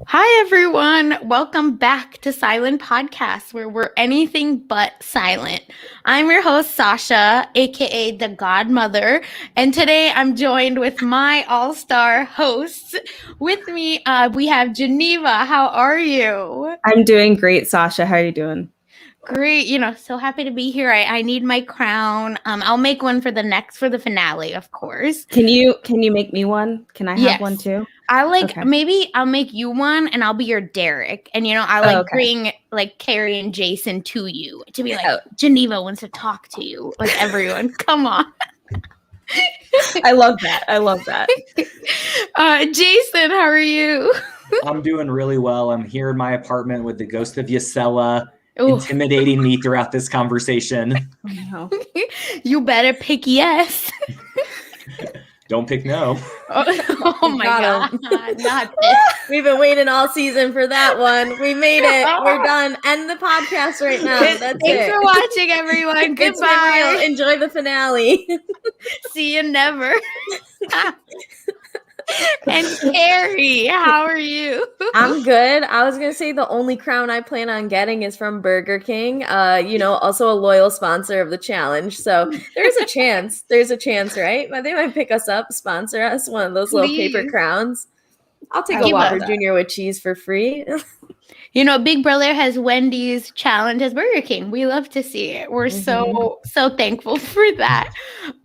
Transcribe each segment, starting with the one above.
Hi, everyone. Welcome back to Silent Podcast, where we're anything but silent. I'm your host, Sasha, aka the Godmother, and today I'm joined with my all-star hosts. With me, we have Geneva. How are you? I'm doing great, Sasha. How are you doing? Great. So happy to be here. I need my crown. I'll make one for the finale, of course. Can you make me one? Can I have one Yes. too? Maybe I'll make you one and I'll be your Derek. And bring like Carrie and Jason to you to be like, Geneva wants to talk to you. Like everyone, come on. I love that. Jason, how are you? I'm doing really well. I'm here in my apartment with the ghost of Yasela intimidating me throughout this conversation. Oh, no. You better pick yes. Don't pick no. Oh my God. Not this. We've been waiting all season for that one. We made it. We're done. End the podcast right now. Thanks for watching, everyone. Goodbye. Enjoy the finale. See you never. And Carrie, how are you? I'm good. I was gonna say the only crown I plan on getting is from Burger King. Also a loyal sponsor of the challenge. So there's a chance. There's a chance, right? But they might pick us up, sponsor us, one of those little paper crowns. I'll take a Whopper Junior with cheese for free. Big Brother has Wendy's challenge as Burger King. We love to see it. We're so thankful for that.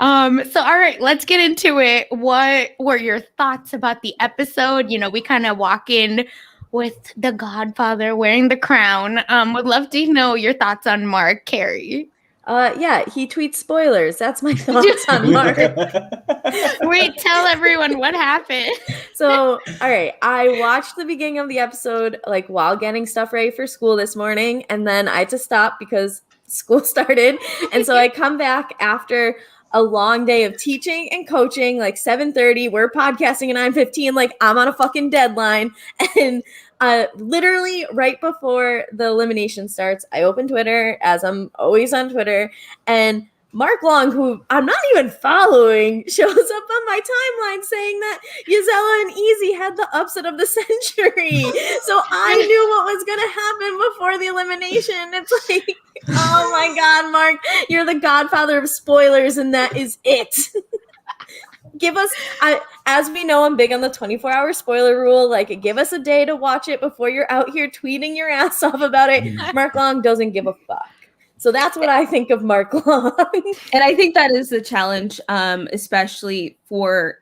All right, let's get into it. What were your thoughts about the episode? We kind of walk in with the Godfather wearing the crown. Would love to know your thoughts on Mark, Carrie. He tweets spoilers. That's my thoughts on Mark. Wait, tell everyone what happened. So, all right, I watched the beginning of the episode while getting stuff ready for school this morning, and then I had to stop because school started. And so I come back after a long day of teaching and coaching, 7:30. We're podcasting at 9:15. I'm on a fucking deadline. And literally right before the elimination starts, I open Twitter, as I'm always on Twitter, and Mark Long, who I'm not even following, shows up on my timeline saying that Yasela and Easy had the upset of the century. So I knew what was going to happen before the elimination. It's like, oh my God, Mark, you're the godfather of spoilers, and that is it. Give us, as we know, I'm big on the 24-hour spoiler rule. Give us a day to watch it before you're out here tweeting your ass off about it. Mark Long doesn't give a fuck. So that's what I think of Mark Long. And I think that is the challenge, especially for,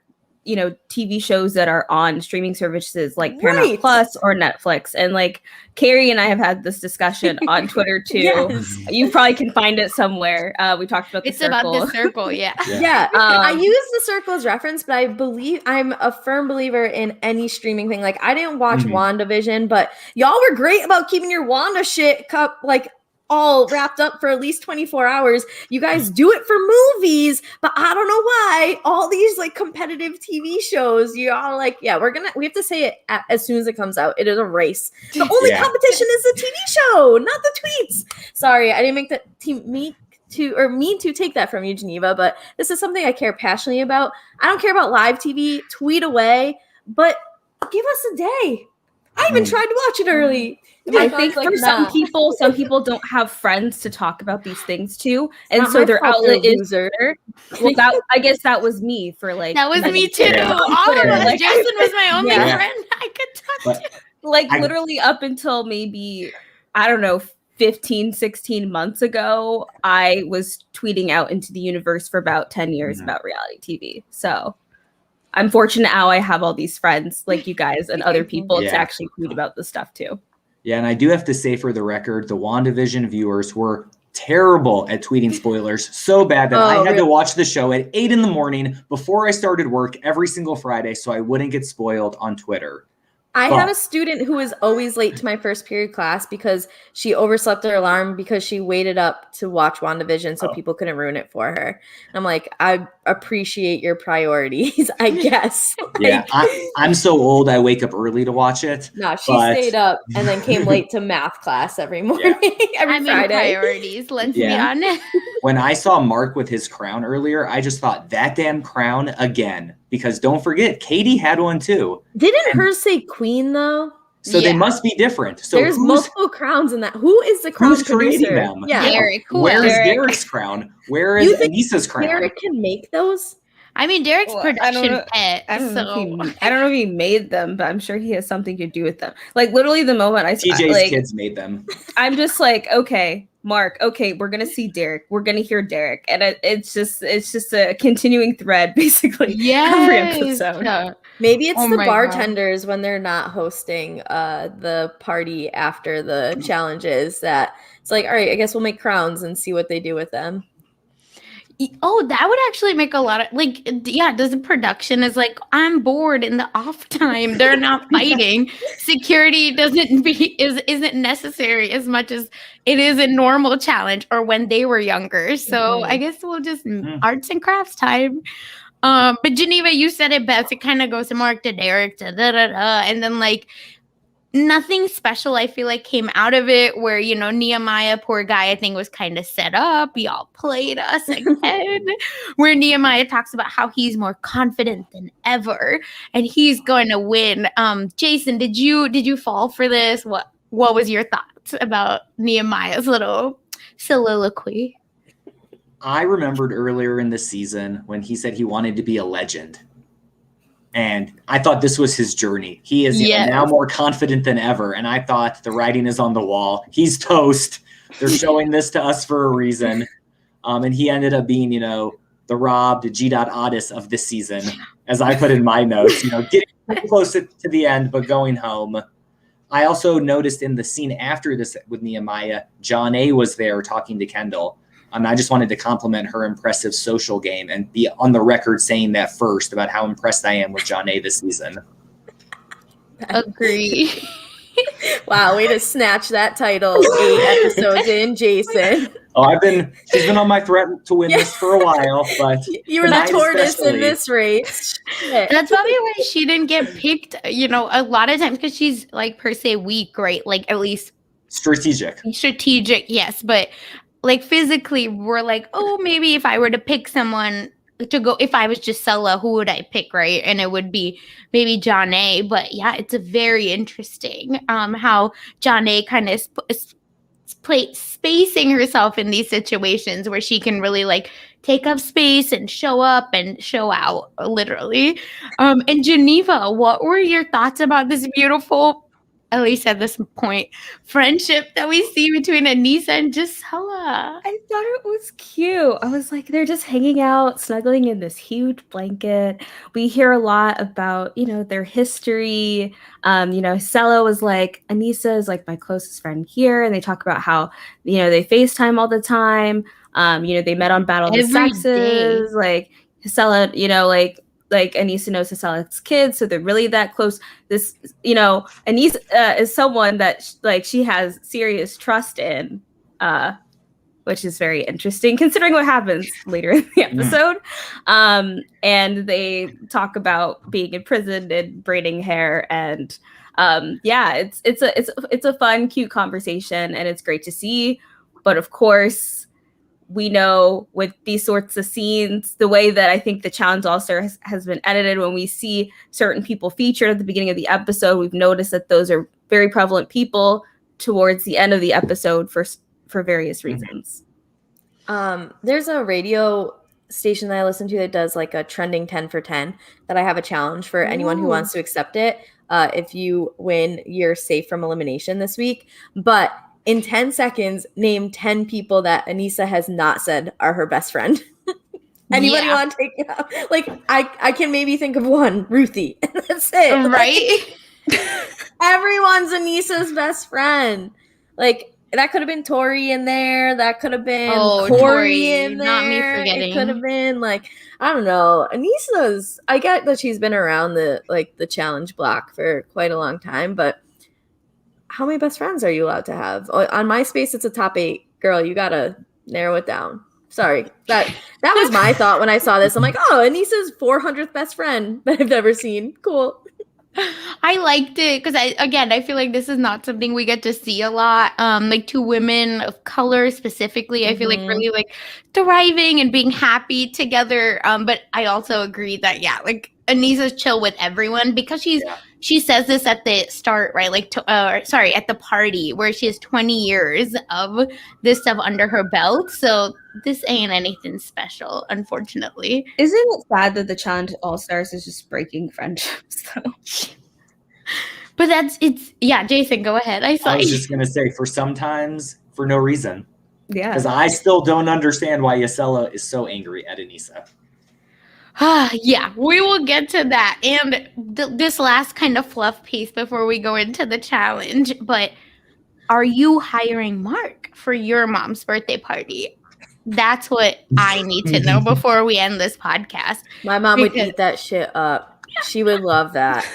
TV shows that are on streaming services like Paramount Plus or Netflix. And Carrie and I have had this discussion on Twitter too. Yes. You probably can find it somewhere. We talked about the circle. It's about the circle, yeah. I use the circle as reference, but I'm a firm believer in any streaming thing. I didn't watch WandaVision, but y'all were great about keeping your Wanda shit all wrapped up for at least 24 hours. You guys do it for movies, but I don't know why all these competitive TV shows, you're all we have to say it as soon as it comes out. It is a race. The only competition is the TV show, not the tweets. Sorry, I didn't make that mean to take that from you, Geneva, but this is something I care passionately about. I don't care about live TV, tweet away, but give us a day. I even tried to watch it early. I think for some people don't have friends to talk about these things to, and so their outlet is Well, I guess that was me for that was me too. All of us. Jason was my only friend I could talk to. Literally up until maybe, I don't know, 15, 16 months ago, I was tweeting out into the universe for about 10 years about reality TV. So I'm fortunate now I have all these friends like you guys and other people to actually tweet about this stuff too. Yeah, and I do have to say for the record, the WandaVision viewers were terrible at tweeting spoilers, so bad that I had to watch the show at 8 a.m. before I started work every single Friday so I wouldn't get spoiled on Twitter. I have a student who is always late to my first period class because she overslept her alarm because she waited up to watch WandaVision so people couldn't ruin it for her. And I'm like, I appreciate your priorities, I guess. Yeah, I'm so old, I wake up early to watch it. No, she stayed up and then came late to math class every morning, every Friday. Priorities, let's be honest. When I saw Mark with his crown earlier, I just thought, that damn crown again. Because don't forget, Katie had one too. Didn't hers say queen though? So they must be different. So there's multiple crowns in that. Who is the crown who's producer? creating them? Yeah. Derek. Where is Derek. Derek's crown? Where is Anissa's crown? Derek can make those? I mean, Derek's production pet. I don't know if he made them, but I'm sure he has something to do with them. Like literally the moment TJ's kids made them. I'm just like, okay, Mark, okay, we're gonna see Derek. We're gonna hear Derek. And it's just a continuing thread, basically. Every episode. Maybe it's the bartenders when they're not hosting the party after the challenges that it's like, all right, I guess we'll make crowns and see what they do with them. Oh, that would actually make a lot of does the production is like, I'm bored in the off time. They're not fighting. Security isn't necessary as much as it is a normal challenge or when they were younger. So I guess we'll just arts and crafts time. But Geneva, you said it best. It kind of goes to Mark, to Derek, to and then like nothing special, I feel like, came out of it where, Nehemiah, poor guy, I think was kind of set up. Y'all played us again. Where Nehemiah talks about how he's more confident than ever and he's going to win. Jason, did you fall for this? What was your thoughts about Nehemiah's little soliloquy? I remembered earlier in the season when he said he wanted to be a legend. And I thought this was his journey. He is now more confident than ever. And I thought the writing is on the wall. He's toast. They're showing this to us for a reason. And he ended up being, the robbed G. Otis of this season, as I put in my notes, getting close to the end, but going home. I also noticed in the scene after this with Nehemiah, John A. was there talking to Kendall. I just wanted to compliment her impressive social game and be on the record saying that first about how impressed I am with John A. this season. Agree. Wow, way to snatch that title 8 episodes in, Jason. Oh, she's been on my threat to win this for a while, but you were the tortoise in this race. That's probably why she didn't get picked, a lot of times, because she's like per se weak, right? Like at least strategic, yes, but like physically we're like, oh, maybe if I were to pick someone to go, if I was Gisela, who would I pick, right? And it would be maybe John A. But yeah, it's a very interesting how John A. kind of spacing herself in these situations where she can really like take up space and show up and show out, literally. And Geneva, what were your thoughts about this beautiful, at least at this point, friendship that we see between Anissa and Gisela? I thought it was cute. I was like, they're just hanging out, snuggling in this huge blanket. We hear a lot about, their history. Gisela was like, Anissa is like my closest friend here. And they talk about how, they FaceTime all the time. They met on Battle of the Sexes. Like Gisela, like Anissa knows Gisela's kids, so they're really that close. This, Anissa is someone that she has serious trust in, which is very interesting considering what happens later in the episode. And they talk about being in prison and braiding hair, and it's a fun, cute conversation, and it's great to see. But of course, we know with these sorts of scenes, the way that I think the challenge also has been edited, when we see certain people featured at the beginning of the episode, we've noticed that those are very prevalent people towards the end of the episode for various reasons. There's a radio station that I listen to that does like a trending 10 for 10 that I have a challenge for anyone who wants to accept it. If you win, you're safe from elimination this week. But in 10 seconds, name 10 people that Anissa has not said are her best friend. Anybody want to take it out? Like, I can maybe think of one, Ruthie. And that's it. Right? Everyone's Anissa's best friend. Like, that could have been Tori in there. That could have been Corey in there. Not me forgetting. It could have been, like, I don't know. Anissa's, I get that she's been around the challenge block for quite a long time, but how many best friends are you allowed to have? On MySpace, it's a top 8. Girl, you gotta narrow it down. Sorry. That was my thought when I saw this. I'm like, oh, Anissa's 400th best friend that I've ever seen. Cool. I liked it because I feel like this is not something we get to see a lot. Like two women of color specifically, I feel like really like thriving and being happy together. But I also agree that like Anissa's chill with everyone because she's she says this at the start, right? Like, at the party where she has 20 years of this stuff under her belt. So this ain't anything special, unfortunately. Isn't it sad that the Challenge All-Stars is just breaking friendships, though? But Jason, go ahead. I was just going to say, sometimes for no reason. Yeah. Because I still don't understand why Yesela is so angry at Anissa. Yeah, we will get to that. And this last kind of fluff piece before we go into the challenge. But are you hiring Mark for your mom's birthday party? That's what I need to know before we end this podcast. My mom would eat that shit up. She would love that.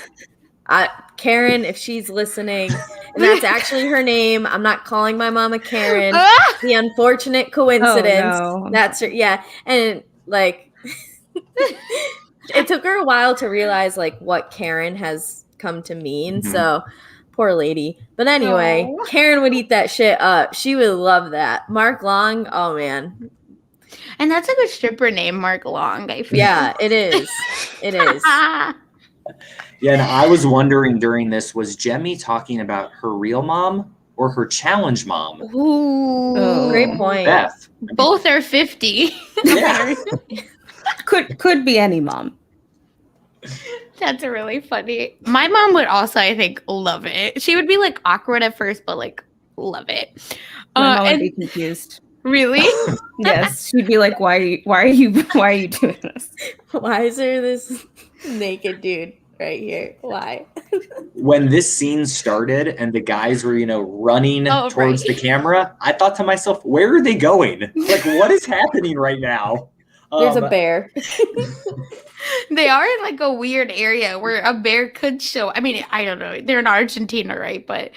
Karen, if she's listening, and that's actually her name, I'm not calling my mom a Karen. The unfortunate coincidence. Oh, no. That's her. Yeah. And like, it took her a while to realize like what Karen has come to mean. Mm-hmm. So poor lady. But anyway, Karen would eat that shit up. She would love that. Mark Long, oh man. And that's a good stripper name, Mark Long, I feel. Yeah, it is. It is. Yeah, and I was wondering during this, was Jemmye talking about her real mom or her challenge mom? Ooh, great point. Beth. Both are 50. Yeah. Could be any mom. That's really funny. My mom would also, I think, love it. She would be like awkward at first, but like love it. My mom would be confused. Really? Yes, she'd be like, "Why are you doing this? Why is there this naked dude right here? Why?" When this scene started and the guys were, running towards the camera, I thought to myself, where are they going? Like, what is happening right now? There's a bear. They are in like a weird area where a bear could show. I mean, I don't know. They're in Argentina, right? But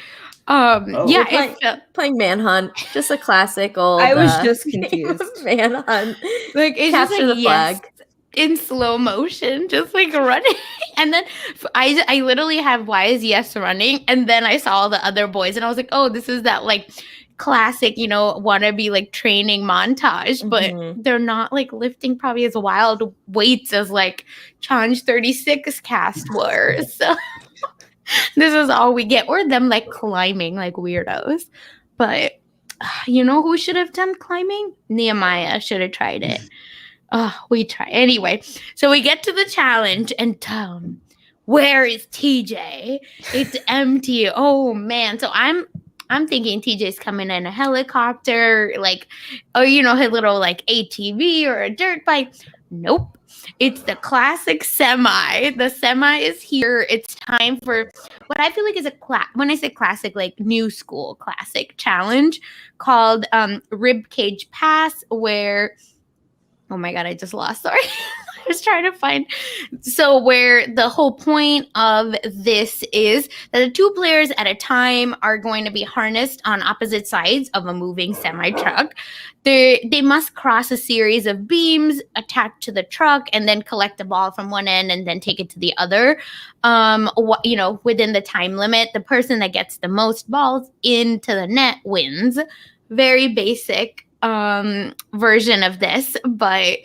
playing Manhunt, just a classic old. I was just confused. Manhunt, like it's capture just like, the flag in slow motion, just like running. And then I literally have why is yes running, and then I saw all the other boys, and I was like, oh, this is that like classic, wannabe like training montage, but they're not like lifting probably as wild weights as like Challenge 36 cast were. So this is all we get, or them like climbing like weirdos. But you know who should have done climbing? Nehemiah should have tried it. We try anyway. So we get to the challenge, and where is TJ? It's empty. Oh man. So I'm thinking TJ's coming in a helicopter, like, or his little like ATV or a dirt bike. Nope. It's the classic semi. The semi is here. It's time for what I feel like is when I say classic, like new school classic challenge called Rib Cage Pass, where oh my God, I just lost. Sorry. I was trying to find. So where the whole point of this is that the 2 players at a time are going to be harnessed on opposite sides of a moving semi-truck. They must cross a series of beams attached to the truck and then collect the ball from one end and then take it to the other. Within the time limit, the person that gets the most balls into the net wins. Very basic version of this, but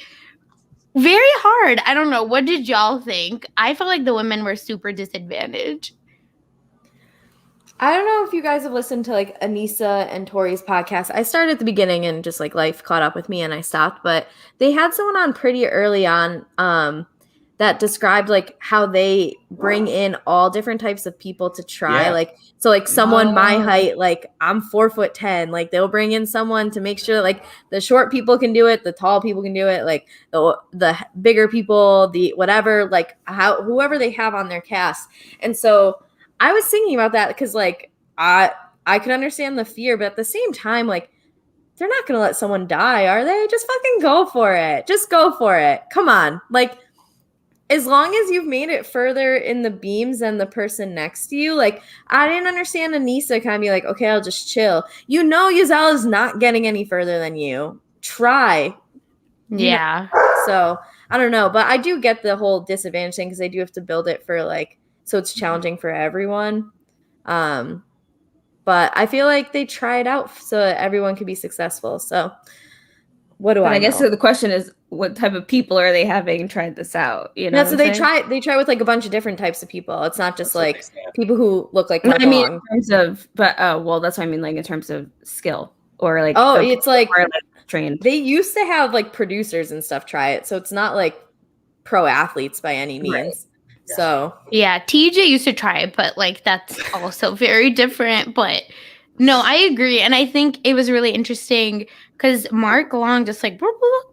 very hard. I don't know. What did y'all think? I felt like the women were super disadvantaged. I don't know if you guys have listened to like Anissa and Tori's podcast. I started at the beginning and just like life caught up with me and I stopped, but they had someone on pretty early on that described like how they bring in all different types of people to try. Yeah. Like, so like someone my height, like I'm 4'10", like they'll bring in someone to make sure like the short people can do it, the tall people can do it, like the bigger people, the whatever, like whoever they have on their cast. And so I was thinking about that because like I could understand the fear, but at the same time, like they're not gonna let someone die, are they? Just fucking go for it. Just go for it. Come on. Like, as long as you've made it further in the beams than the person next to you, like I didn't understand Anissa kind of be like, okay, I'll just chill. Giselle is not getting any further than you. Try. Yeah. So I don't know, but I do get the whole disadvantage thing because they do have to build it for like, so it's challenging for everyone. But I feel like they try it out so that everyone can be successful. So what do but I I guess know? the question is, what type of people are they having tried this out? You know, That's what they try. They try with like a bunch of different types of people. It's not just like people who look like no, Mark I mean, Long. in terms of, but well, that's what I mean, like in terms of skill or like. Oh, it's like trained. They used to have like producers and stuff try it, so it's not like pro athletes by any means. Right. So yeah, TJ used to try it, but like that's also very different. But no, I agree, and I think it was really interesting because Mark Long just like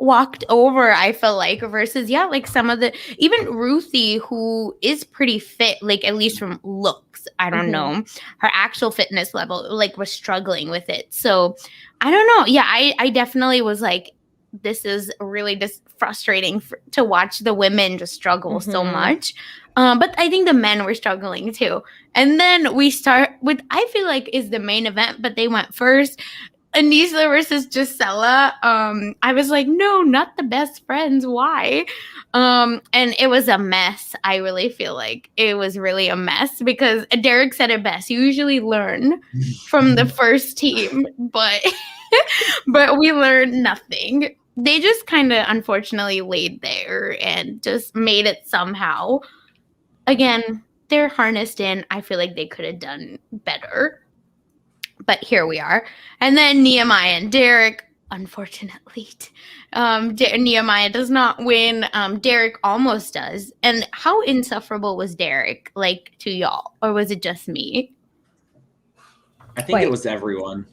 walked over. I felt like versus like some of the even Ruthie, who is pretty fit, like at least from looks. I don't know her actual fitness level, like was struggling with it. So I don't know. Yeah, I definitely was like, this is really just frustrating to watch the women just struggle so much. But I think the men were struggling too. And then we start with, I feel like is the main event, but they went first. Anisha versus Gisela. I was like, no, not the best friends. Why? And it was a mess. I really feel like it was really a mess because Derek said it best. You usually learn from the first team, but but we learned nothing. They just kind of unfortunately laid there and just made it somehow. Again, they're harnessed in. I feel like they could have done better. But here we are. And then Nehemiah and Derek, unfortunately, Nehemiah does not win. Derek almost does. And how insufferable was Derek, like, to y'all? Or was it just me? I think it was everyone.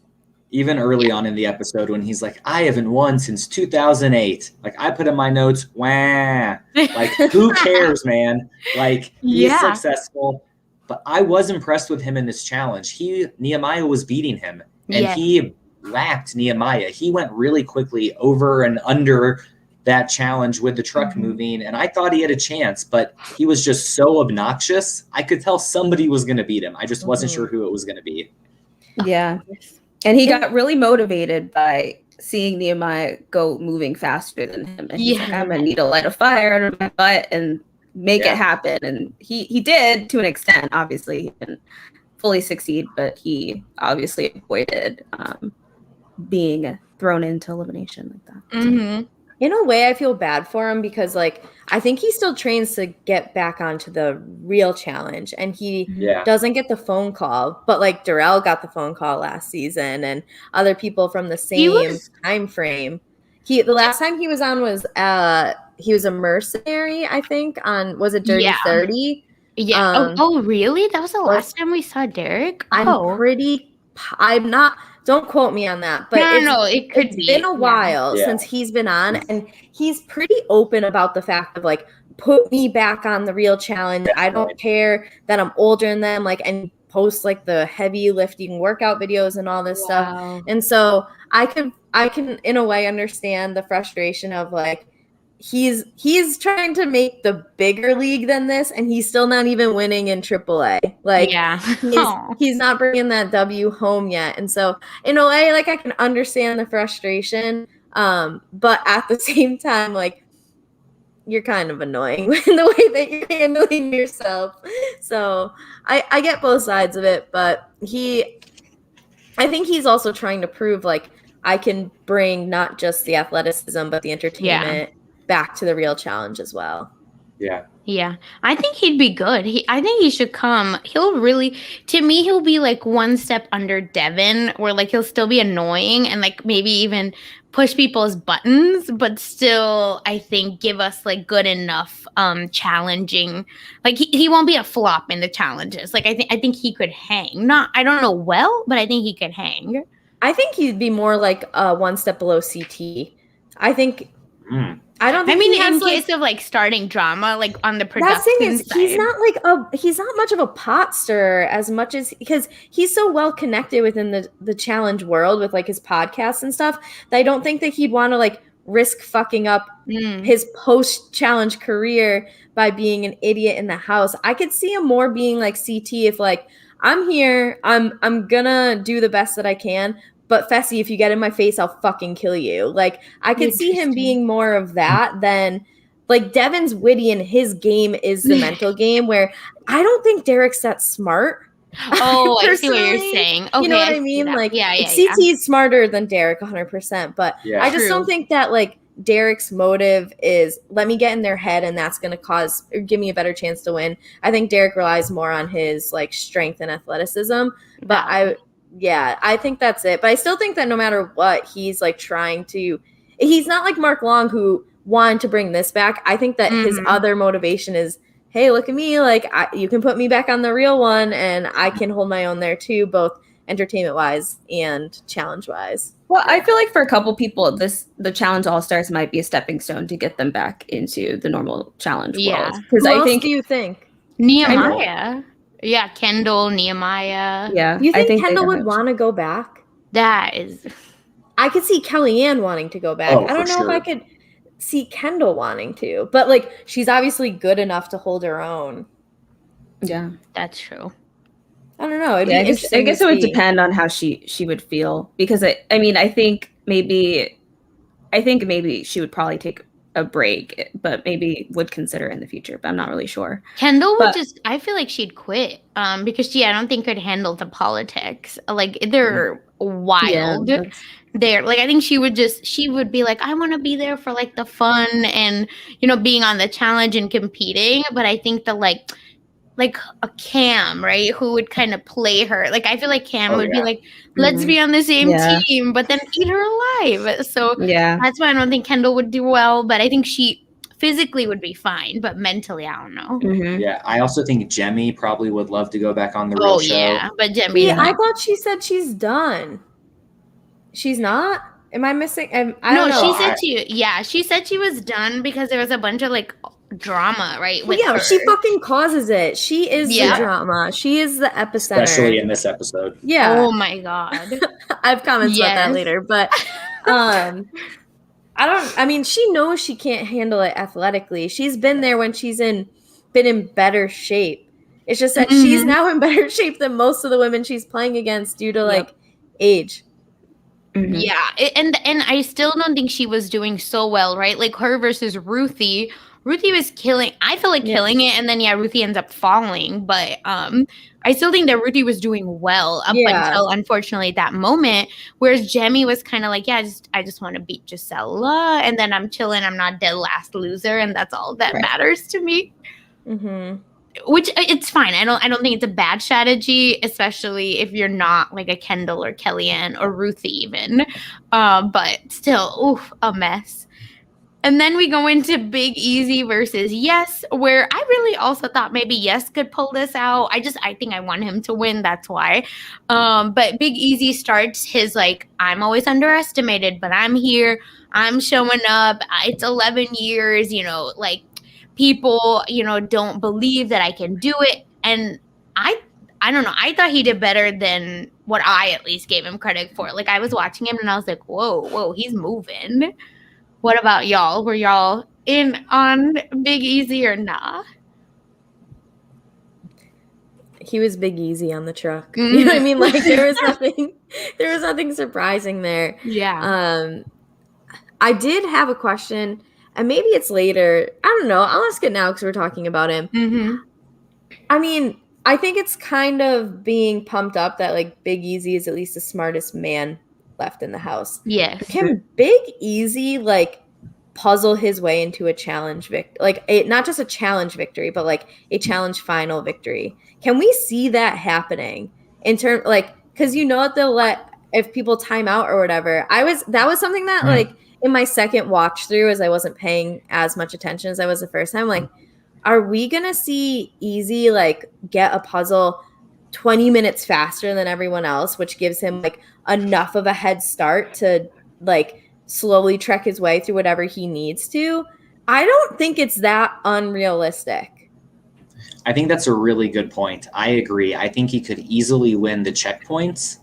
Even early on in the episode when he's like, I haven't won since 2008. Like, I put in my notes, wah. Like, who cares, man? Like, he's successful. But I was impressed with him in this challenge. Nehemiah was beating him. And he lapped Nehemiah. He went really quickly over and under that challenge with the truck moving. And I thought he had a chance. But he was just so obnoxious. I could tell somebody was going to beat him. I just wasn't sure who it was going to be. Yeah. And he got really motivated by seeing Nehemiah go moving faster than him. And he's like, I'm going to need to light a fire under my butt and make it happen. And he did to an extent. Obviously, he didn't fully succeed, but he obviously avoided being thrown into elimination like that. Mm-hmm. In a way, I feel bad for him because, like, I think he still trains to get back onto the real challenge, and he doesn't get the phone call. But like Darrell got the phone call last season, and other people from the same time frame. The last time he was on was he was a mercenary, I think. Was it Dirty 30? Yeah. Oh, really? That was the last time we saw Derek? I'm not. Don't quote me on that, but it could be. It's been a while since he's been on, and he's pretty open about the fact of like, put me back on the real challenge. I don't care that I'm older than them, like, and post like the heavy lifting workout videos and all this stuff. And so I can in a way understand the frustration of like, he's trying to make the bigger league than this, and he's still not even winning in AAA. Like, he's not bringing that W home yet. And so, in a way, like, I can understand the frustration, but at the same time, like, you're kind of annoying in the way that you're handling yourself. So I get both sides of it, but I think he's also trying to prove like, I can bring not just the athleticism but the entertainment back to the real challenge as well. Yeah, I think he'd be good. I think he should come. He'll really, to me, he'll be like one step under Devin, where like he'll still be annoying and like maybe even push people's buttons, but still, I think give us like good enough challenging. Like he won't be a flop in the challenges. Like I think he could hang. I don't know well, but I think he could hang. I think he'd be more like one step below CT. I think. I don't think. I mean, in case of like starting drama, like on the production that thing is, side. he's not much of a pot stirrer as much as because he's so well connected within the challenge world with like his podcasts and stuff that I don't think that he'd want to like risk fucking up his post challenge career by being an idiot in the house. I could see him more being like CT if like, I'm here, I'm gonna do the best that I can. But Fessy, if you get in my face, I'll fucking kill you. Like, I could see him being more of that than, like, Devin's witty and his game is the mental game, where I don't think Derek's that smart. Oh, I see what you're Personally, saying. Okay, you know what I I see mean? that. Like, Yeah, CT is smarter than Derek 100%, but Yeah. I just True. don't think that like Derek's motive is let me get in their head and that's going to give me a better chance to win. I think Derek relies more on his like strength and athleticism, but Valid. I think that's it. But I still think that no matter what, he's like he's not like Mark Long who wanted to bring this back. I think that his other motivation is, hey, look at me, like you can put me back on the real one and I can hold my own there too, both entertainment wise and challenge wise. Well, I feel like for a couple people, the Challenge All Stars might be a stepping stone to get them back into the normal challenge world. Because Who I else think do you think? Nehemiah. Yeah, Kendall, Nehemiah. Yeah. You I think they Kendall have would a- want to go back? That is I could see Kellyanne wanting to go back. Oh, I don't for know if I sure. could see Kendall wanting to, but like she's obviously good enough to hold her own. Yeah. that's true. I don't know. It'd Yeah, be I interesting. guess to it would see. depend on how she would feel. Because I mean, I think maybe she would probably take a break, but maybe would consider in the future, but I'm not really sure. Kendall would But- I feel like she'd quit because I don't think could handle the politics. Like they're wild. Yeah, There, like I think she would be like, I want to be there for like the fun and being on the challenge and competing. But I think the like a Cam, right, who would kind of play her. Like I feel like Cam would be like, let's be on the same Yeah. team, but then eat her alive. So yeah. that's why I don't think Kendall would do well. But I think she physically would be fine, but mentally, I don't know. Mhm. Yeah, I also think Jemmy probably would love to go back on the real show. Yeah, but Jemmy. Yeah, I thought she said she's done. She's not? Am I missing? I don't know. She said she was done because there was a bunch of like drama, right? Well, yeah, she fucking causes it. She is the drama. She is the epicenter. Especially in this episode. Yeah. Oh my god. I have comments about that later, but I mean, she knows she can't handle it athletically. She's been there when she's been in better shape. It's just that she's now in better shape than most of the women she's playing against due to like age. Mhm. Yeah, and I still don't think she was doing so well, right? Like her versus Ruthie. Ruthie was killing. I feel like killing it, and then Ruthie ends up falling. But I still think that Ruthie was doing well up until unfortunately that moment. Whereas Jemmy was kind of like, I just want to beat Gisela, and then I'm chilling. I'm not dead last loser, and that's all that matters to me. Mm-hmm. Which it's fine. I don't think it's a bad strategy, especially if you're not like a Kendall or Kellyanne or Ruthie even. But still, a mess. And then we go into Big Easy versus Yes, where I really also thought maybe Yes could pull this out. I think I want him to win. That's why. But Big Easy starts his like, I'm always underestimated, but I'm here. I'm showing up. It's 11 years, like people, don't believe that I can do it. And I don't know. I thought he did better than what I at least gave him credit for. Like I was watching him and I was like, whoa, he's moving. What about y'all? Were y'all in on Big Easy or nah? He was Big Easy on the truck. You know what I mean? Like there was nothing surprising there. Yeah. I did have a question, and maybe it's later. I don't know. I'll ask it now because we're talking about him. Mm-hmm. I mean, I think it's kind of being pumped up that like Big Easy is at least the smartest man left in the house. Yes. Can Big Easy like puzzle his way into a challenge victory? Like not just a challenge victory, but like a challenge final victory. Can we see that happening in terms like because that they'll let if people time out or whatever. That was something that like in my second watch through as I wasn't paying as much attention as I was the first time, like are we gonna see Easy like get a puzzle 20 minutes faster than everyone else, which gives him like enough of a head start to like slowly trek his way through whatever he needs to? I don't think it's that unrealistic. I think that's a really good point. I agree. I think he could easily win the checkpoints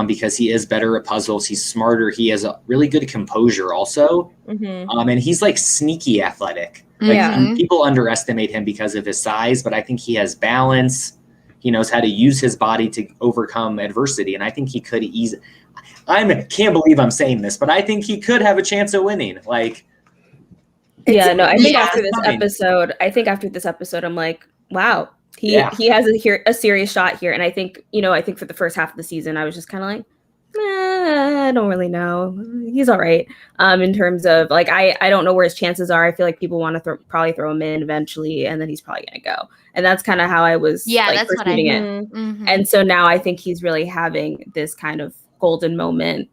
because he is better at puzzles. He's smarter. He has a really good composure also. Mm-hmm. And he's like sneaky athletic. Like people underestimate him because of his size, but I think he has balance. He knows how to use his body to overcome adversity. And I think he could I can't believe I'm saying this, but I think he could have a chance of winning. Like, I think after this episode, I'm like, wow, He has a serious shot here, and I think for the first half of the season, I was just kind of like, I don't really know. He's all right. In terms of like, I don't know where his chances are. I feel like people want to probably throw him in eventually, and then he's probably gonna go. And that's kind of how I was that's perceiving it. Mm-hmm. And so now I think he's really having this kind of golden moment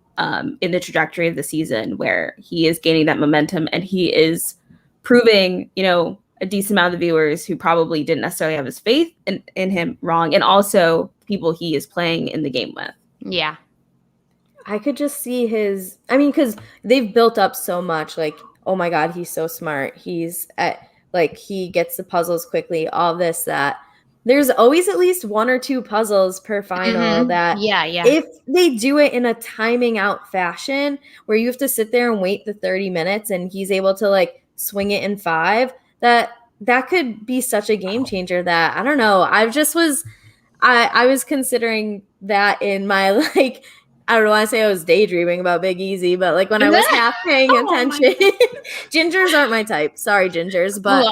in the trajectory of the season where he is gaining that momentum, and he is proving, a decent amount of the viewers who probably didn't necessarily have his faith in him wrong, and also people he is playing in the game with. Yeah. I could just see because they've built up so much, like, oh my God, he's so smart. He's he gets the puzzles quickly, all this, that. There's always at least 1 or 2 puzzles per final that if they do it in a timing out fashion where you have to sit there and wait the 30 minutes and he's able to swing it in 5, that could be such a game changer that, I don't know. I was considering that in my I don't want to say I was daydreaming about Big Easy, but when I was half paying attention, gingers aren't my type. Sorry, gingers, but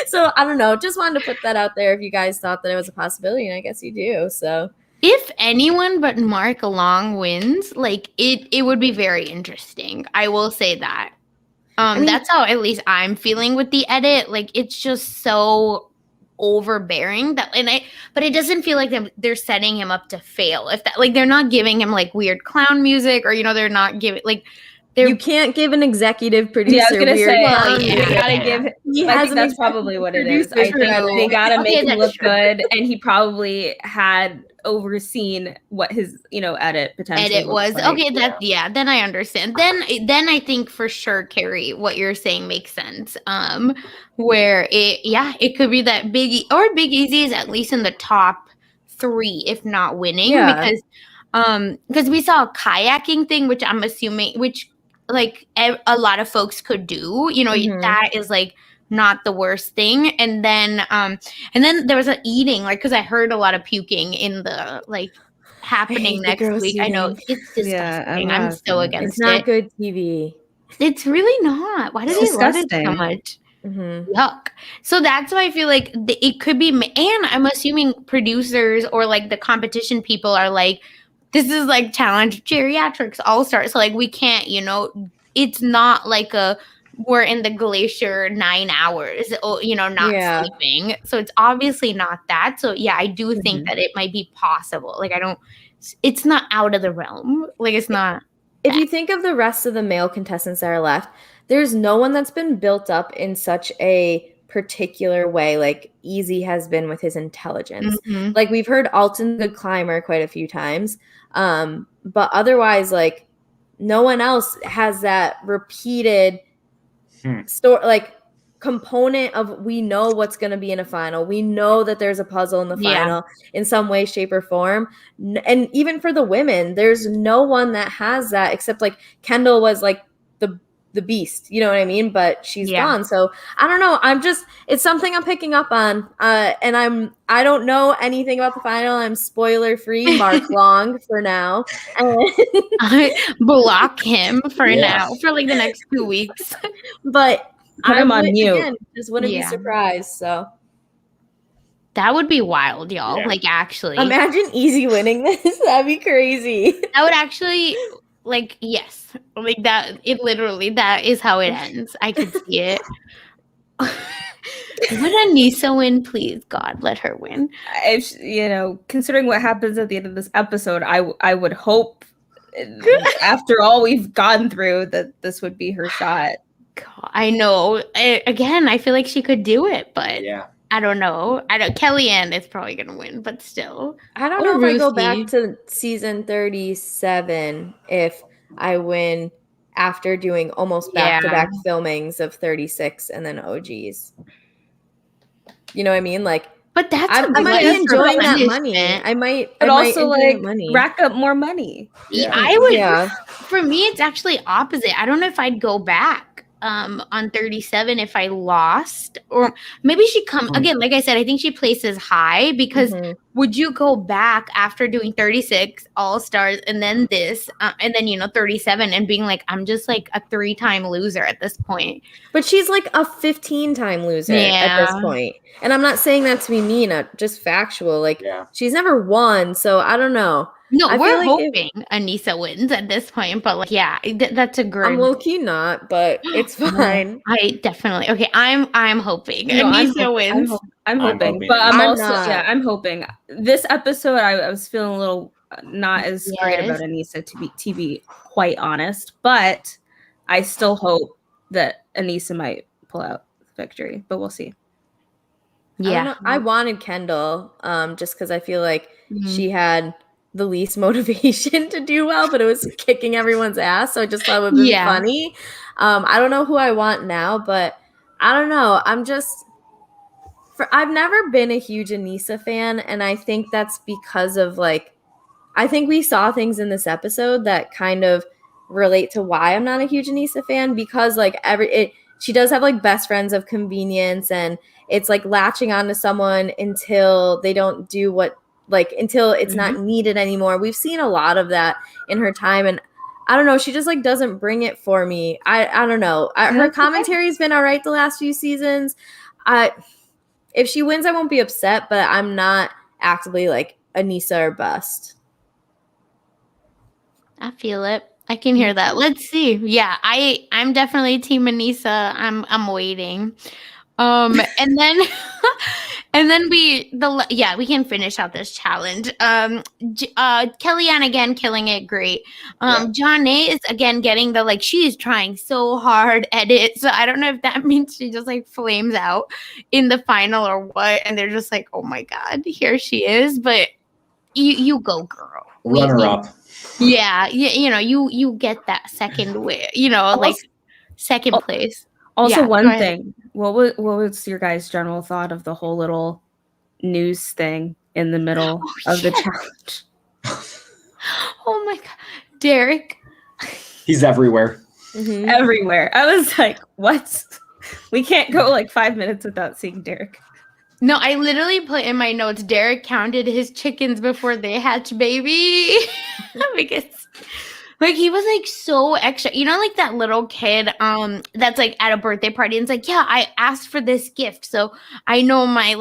so I don't know. Just wanted to put that out there if you guys thought that it was a possibility, and I guess you do. So if anyone but Mark Long wins, it would be very interesting. I will say that. That's how at least I'm feeling with the edit. It's just so overbearing but it doesn't feel like they're setting him up to fail. If that they're not giving him weird clown music, or they're not giving you can't give an executive producer weird clown music. You gotta give. I think that's probably what it is. I think they gotta make him look good, and he probably had overseen what his edit potentially was okay. Then I understand. Then I think for sure, Carrie, what you're saying makes sense. Where it could be that Big Easy is at least in the top 3, if not winning, because we saw a kayaking thing, which I'm assuming, a lot of folks could do. That is not the worst thing. And then there was an eating, because I heard a lot of puking in the happening next week. Eating. I know it's disgusting. I'm so against it. It's not good TV. It's really not. Why do they love it so much? Mm-hmm. Yuck. So that's why I feel like it could be, and I'm assuming producers or the competition people are this is Challenge Geriatrics All-Star. So we can't, it's not we're in the glacier 9 hours, or, not sleeping. So it's obviously not that. So I do think that it might be possible. It's not out of the realm. It's not. If you think of the rest of the male contestants that are left, there's no one that's been built up in such a particular way like Easy has been with his intelligence. Mm-hmm. We've heard Alton's good climber quite a few times. But otherwise, no one else has that repeated component of, we know what's going to be in a final. We know that there's a puzzle in the final in some way, shape, or form. And even for the women, there's no one that has that except Kendall was the beast, you know what I mean? But she's gone. So I don't know. It's something I'm picking up on. And I don't know anything about the final. I'm spoiler free. Mark Long for now. I block him for now, for the next 2 weeks. But I'm on mute. Again, just wouldn't be surprised. So that would be wild, y'all. Actually, imagine Easy winning this. That'd be crazy. That would actually. Yes, that. It literally, that is how it ends. I could see it. Would Anissa win? Please, God, let her win. Considering what happens at the end of this episode, I would hope, after all we've gone through, that this would be her shot. God, I know. Again, I feel like she could do it, but I don't know. Kellyanne is probably gonna win, but still, I don't know if I go back to season 37 if I win after doing almost back-to-back filmings of 36 and then OGs. You know what I mean? But that's I might be enjoying that money. I might also rack up more money. I would. For me, it's actually opposite. I don't know if I'd go back. on 37 if I lost, or maybe she again, like I said, I think she places high because would you go back after doing 36 All Stars and then this and then 37 and being like, I'm just like a 3-time loser at this point? But she's like a 15-time loser at this point. And I'm not saying that to be mean, just factual. Like she's never won, so I don't know. No, we're hoping Aneesa wins at this point, but like, that's a great. I'm low key not, but it's fine. I definitely I'm hoping Aneesa wins. I'm hoping, but I'm hoping. This episode, I was feeling a little not as great about Aneesa to be quite honest, but I still hope that Aneesa might pull out victory, but we'll see. Yeah, I wanted Kendall, just because I feel like she had the least motivation to do well, but it was kicking everyone's ass, so I just thought it would be funny. I don't know who I want now, but I don't know. I've never been a huge Aneesa fan, and I think that's because of I think we saw things in this episode that kind of relate to why I'm not a huge Aneesa fan, because she does have best friends of convenience, and it's latching on to someone until they don't do until it's not needed anymore. We've seen a lot of that in her time, and I don't know, she just doesn't bring it for me. I don't know. Her commentary's been all right the last few seasons. If she wins, I won't be upset, but I'm not actively Aneesa or bust. I feel it. I can hear that. Let's see. Yeah, I'm definitely team Aneesa. I'm waiting. And then we can finish out this challenge. Kellyanne again killing it, great. Janae is again getting the she's trying so hard edit. So I don't know if that means she just flames out in the final or what, and they're just like, oh my god, here she is. But you go, girl. Runner up. Yeah, you get that second win. Second place. Also, one thing. What was your guys' general thought of the whole little news thing in the middle of the challenge? Oh my god, Derek! He's everywhere. Everywhere. I was like, what? We can't go 5 minutes without seeing Derek. No, I literally put in my notes, Derek counted his chickens before they hatch, baby. Because he was so extra. That little kid that's at a birthday party and it's I asked for this gift, so I know my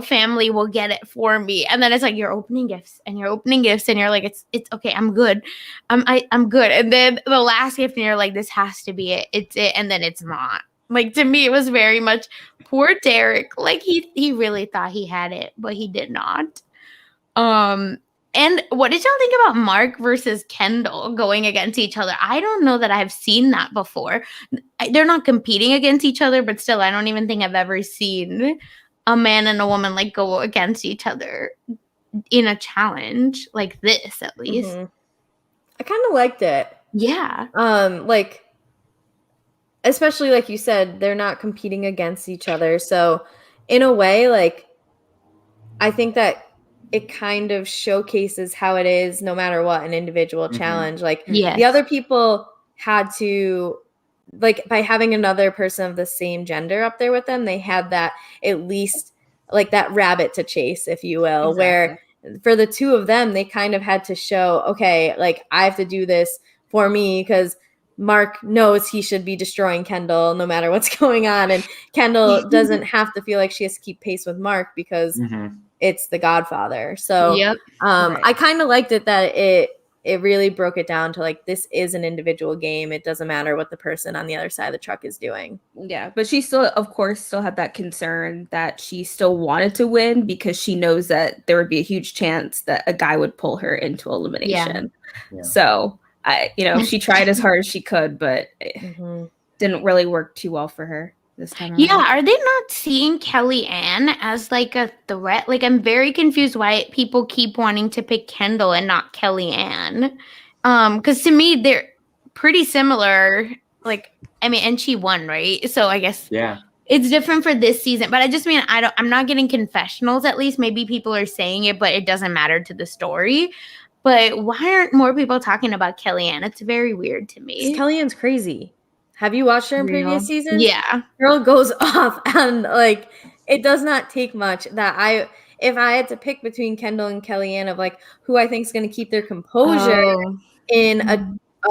family will get it for me. And then it's you're opening gifts and you're it's okay, I'm good. I'm good. And then the last gift and you're this has to be it. It's it, and then it's not. To me, it was very much poor Derek. He really thought he had it, but he did not. And what did y'all think about Mark versus Kendall going against each other? I don't know that I've seen that before. They're not competing against each other, but still, I don't even think I've ever seen a man and a woman go against each other in a challenge like this, at least. I kind of liked it. Yeah. Especially like you said, they're not competing against each other. So in a way, I think that it kind of showcases how it is no matter what, an individual challenge. The other people had to, by having another person of the same gender up there with them, they had that at least that rabbit to chase, if you will, where for the two of them, they kind of had to show, okay, I have to do this for me because Mark knows he should be destroying Kendall no matter what's going on. And Kendall doesn't have to feel like she has to keep pace with Mark because it's the Godfather. So I kind of liked it that it really broke it down to this is an individual game. It doesn't matter what the person on the other side of the truck is doing. Yeah, but she still, of course, had that concern that she still wanted to win because she knows that there would be a huge chance that a guy would pull her into elimination. Yeah. So she tried as hard as she could, but it didn't really work too well for her this time around. Yeah, are they not seeing Kellyanne as a threat? I'm very confused why people keep wanting to pick Kendall and not Kellyanne. Because to me, they're pretty similar. And she won, right? So I guess it's different for this season. But I just mean I'm not getting confessionals. At least maybe people are saying it, but it doesn't matter to the story. But why aren't more people talking about Kellyanne? It's very weird to me. Kellyanne's crazy. Have you watched her in previous seasons? Yeah. Girl goes off, and like it does not take much that if I had to pick between Kendall and Kellyanne of like who I think is going to keep their composure in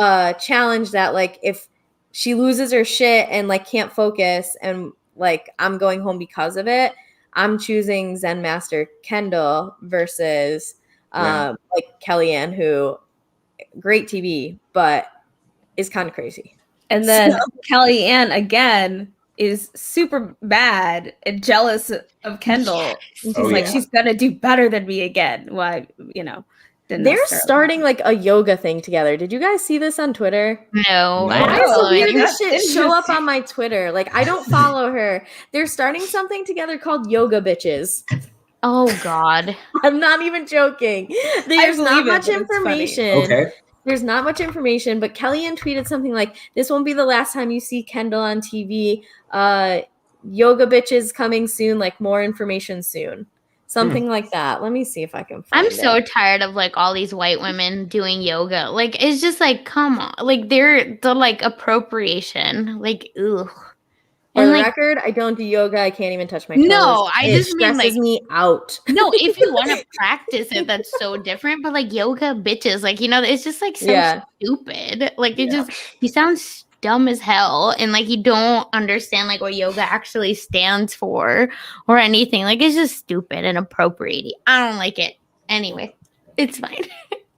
a challenge that like if she loses her shit and like can't focus and like I'm going home because of it, I'm choosing Zen Master Kendall versus like Kellyanne, who great TV but is kind of crazy. And then Kellyanne again is super bad and jealous of Kendall. She's like, she's gonna do better than me again. Why, they're starting like a yoga thing together. Did you guys see this on Twitter? No. Why does the weirdest shit show up on my Twitter? Like, I don't follow her. They're starting something together called Yoga Bitches. Oh God. I'm not even joking. There's not much information. Okay. There's not much information, but Kellyanne tweeted something like, "This won't be the last time you see Kendall on TV. Yoga Bitches coming soon, like more information soon." Something like that. Let me see if I can find it. I'm so tired of like all these white women doing yoga. Like it's just like, come on. Like they're the like appropriation. Like, ugh. For the record, I don't do yoga. I can't even touch my toes. No, I just mean like me out. No, if you want to practice it, that's so different. But like yoga bitches, like it's just like so stupid. Like it just you sound dumb as hell, and like you don't understand like what yoga actually stands for or anything. Like it's just stupid and appropriating. I don't like it. Anyway, it's fine.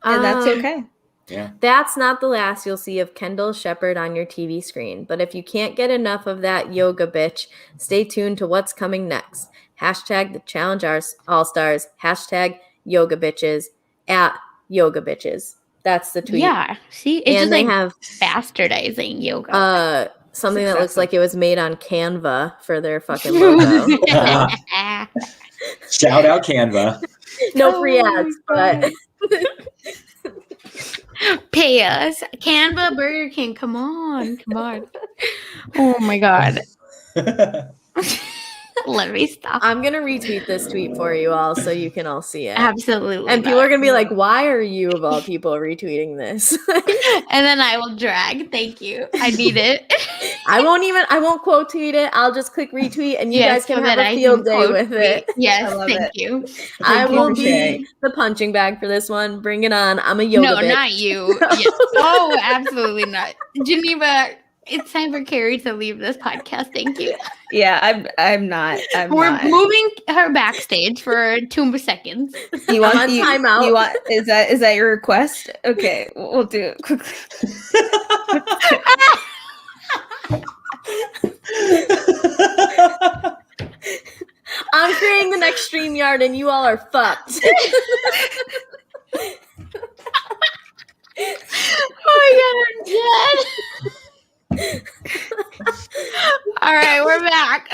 And that's okay. Yeah. That's not the last you'll see of Kendall Shepard on your TV screen. But if you can't get enough of that yoga bitch, stay tuned to what's coming next. Hashtag the Challenge All-Stars. Hashtag yoga bitches at yoga bitches. That's the tweet. Yeah. See, it's and just they like have bastardizing yoga. Something that looks like it was made on Canva for their fucking logo. Shout out Canva. No free ads, but pay us. Canva, Burger King. Come on. Oh my God. Let me stop. I'm going to retweet this tweet for you all so you can all see it. Absolutely. And people are going to be like, why are you, of all people, retweeting this? And then I will drag. Thank you. I need it. I won't quote tweet it. I'll just click retweet and you guys can have a field day with it. Yes, thank you. I will be the punching bag for this one. Bring it on. I'm a yoga bitch. No, not you. Yes. Oh, absolutely not. Geneva, it's time for Carrie to leave this podcast. Thank you. Yeah, I'm not. We're moving her backstage for 2 seconds. You want timeout? You want? Is that your request? Okay, we'll do it quickly. I'm creating the next StreamYard, and you all are fucked. Oh my God, I'm dead. All right, we're back.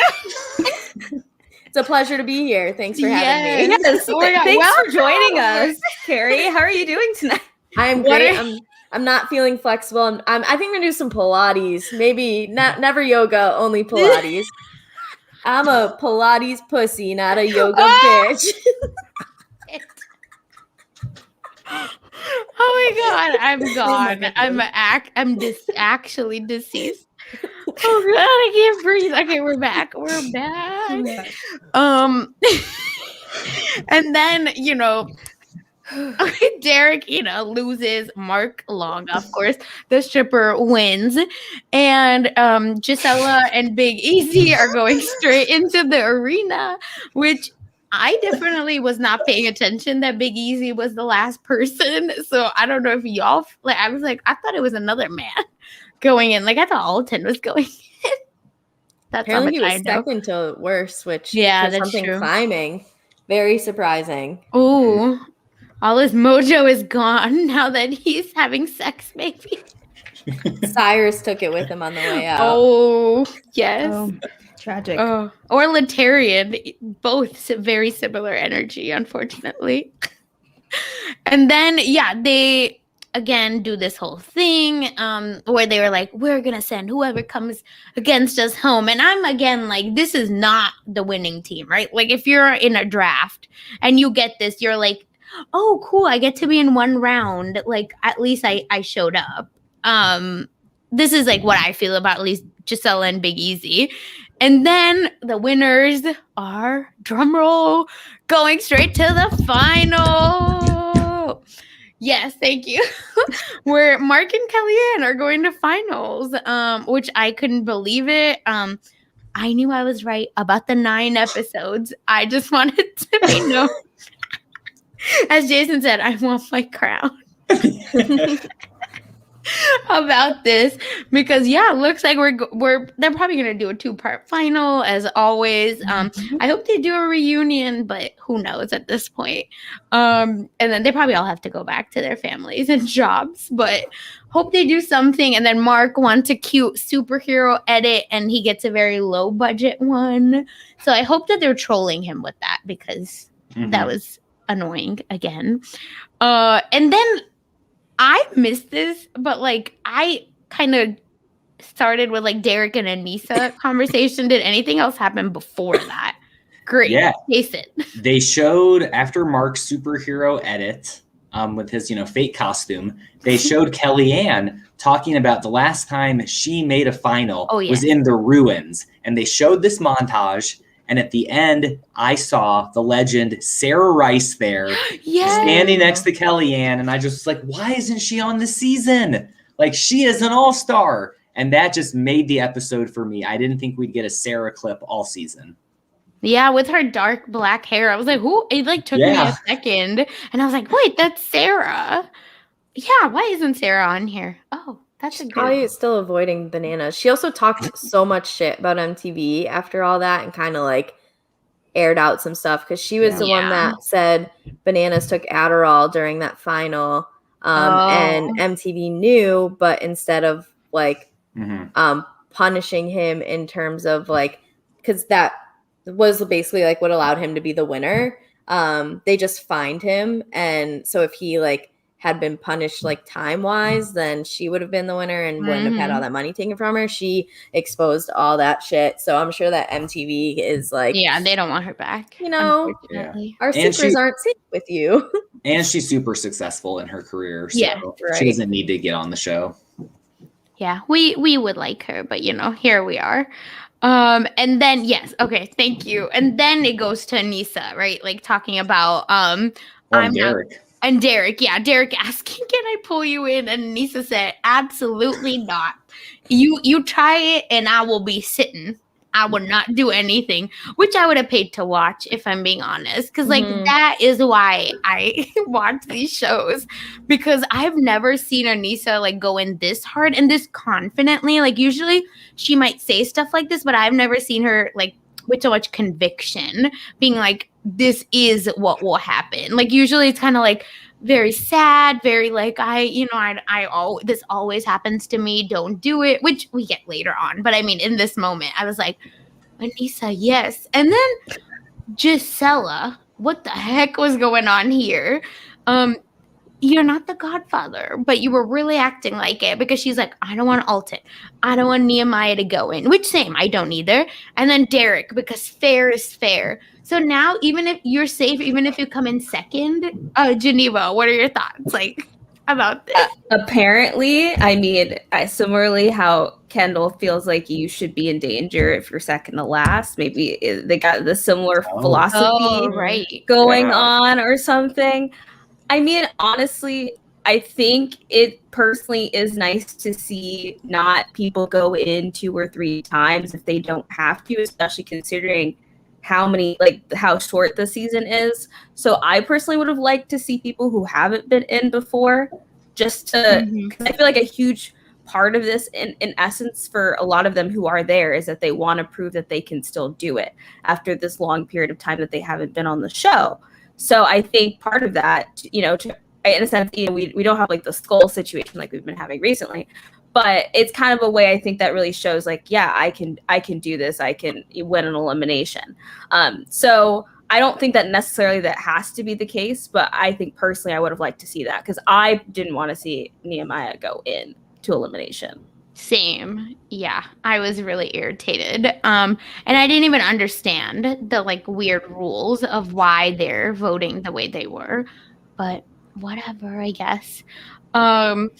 It's a pleasure to be here. Thanks for having me. Yes, thanks for joining us, Carrie. How are you doing tonight? I'm great. I'm not feeling flexible. I think I'm gonna do some Pilates. Maybe never yoga, only Pilates. I'm a Pilates pussy, not a yoga bitch. Oh my God, I'm gone. I'm actually deceased. Oh God, I can't breathe. Okay, we're back. And then Derek, loses. Mark Long, of course, the stripper wins, and Gisela and Big Easy are going straight into the arena, which I definitely was not paying attention that Big Easy was the last person. So I don't know if y'all I was like, I thought it was another man going in. Like I thought Alton was going in. That's apparently he was second to worst, which that's something true. Climbing. Very surprising. Ooh. All his mojo is gone now that he's having sex, maybe. Cyrus took it with him on the way out. Oh, yes. Tragic. Oh. Or Latarian. Both very similar energy, unfortunately. And then, they again do this whole thing where they were like, we're going to send whoever comes against us home. And I'm again like, this is not the winning team, right? Like if you're in a draft and you get this, you're like, oh, cool. I get to be in one round. Like, at least I showed up. this is like what I feel about at least Gisela and Big Easy. And then the winners are, drumroll, going straight to the final. Yes, thank you. Where Mark and Kellyanne are going to finals, which I couldn't believe it. I knew I was right about the 9 episodes. I just wanted to be known. As Jason said, I want my crown. About this, because it looks like they're probably gonna do a 2-part final as always. I hope they do a reunion, but who knows at this point. And then they probably all have to go back to their families and jobs, but hope they do something. And then Mark wants a cute superhero edit and he gets a very low budget one, so I hope that they're trolling him with that, because that was annoying again. And then I missed this, but like I kind of started with like Derek and Anissa conversation. Did anything else happen before that? Great. Yeah. Jason. They showed after Mark's superhero edit with his, fake costume, they showed Kellyanne talking about the last time she made a final was in the ruins. And they showed this montage. And at the end, I saw the legend Sarah Rice there standing next to Kellyanne. And I just was like, why isn't she on the season? Like, she is an all-star. And that just made the episode for me. I didn't think we'd get a Sarah clip all season. Yeah, with her dark black hair. I was like, who? It like took me a second. And I was like, wait, that's Sarah. Yeah, why isn't Sarah on here? Oh, that's She's probably still avoiding Bananas. She also talked so much shit about MTV after all that and kind of like aired out some stuff, because she was the one that said Bananas took Adderall during that final, and MTV knew, but instead of like punishing him in terms of like, because that was basically like what allowed him to be the winner, they just fined him. And so if he like had been punished like time wise, then she would have been the winner and wouldn't have had all that money taken from her. She exposed all that shit. So I'm sure that MTV is like, they don't want her back. Our secrets aren't safe with you. And she's super successful in her career. So she doesn't need to get on the show. Yeah, we would like her, but here we are. And then thank you. And then it goes to Anissa, right? Like talking about Derek. And Derek, Derek asking, can I pull you in? And Anissa said, absolutely not. You try it and I will be sitting. I would not do anything, which I would have paid to watch, if I'm being honest. Because like that is why I watch these shows, because I've never seen Anissa like go in this hard and this confidently. Like usually she might say stuff like this, but I've never seen her like with so much conviction being like, this is what will happen. Like usually it's kind of like very sad, very like this always happens to me, don't do it, which we get later on. But I mean, in this moment I was like, Anissa, yes. And then Gisela, what the heck was going on here? You're not the godfather, but you were really acting like it, because she's like, I don't want Alton. I don't want Nehemiah to go in, which same, I don't either. And then Derek, because fair is fair. So now, even if you're safe, even if you come in second, Geneva, what are your thoughts like about this? Apparently, I mean, similarly how Kendall feels like you should be in danger if you're second to last. Maybe they got the similar philosophy going on or something. I mean, honestly, I think it personally is nice to see not people go in 2 or 3 times if they don't have to, especially considering how short the season is. So I personally would have liked to see people who haven't been in before, just to, because I feel like a huge part of this in essence for a lot of them who are there is that they want to prove that they can still do it after this long period of time that they haven't been on the show. So I think part of that, in a sense, we don't have like the skull situation like we've been having recently, but it's kind of a way I think that really shows like, I can do this. I can win an elimination. So I don't think that necessarily that has to be the case, but I think personally I would have liked to see that, because I didn't want to see Nehemiah go in to elimination. Same. Yeah, I was really irritated. And I didn't even understand the like weird rules of why they're voting the way they were, but whatever, I guess. And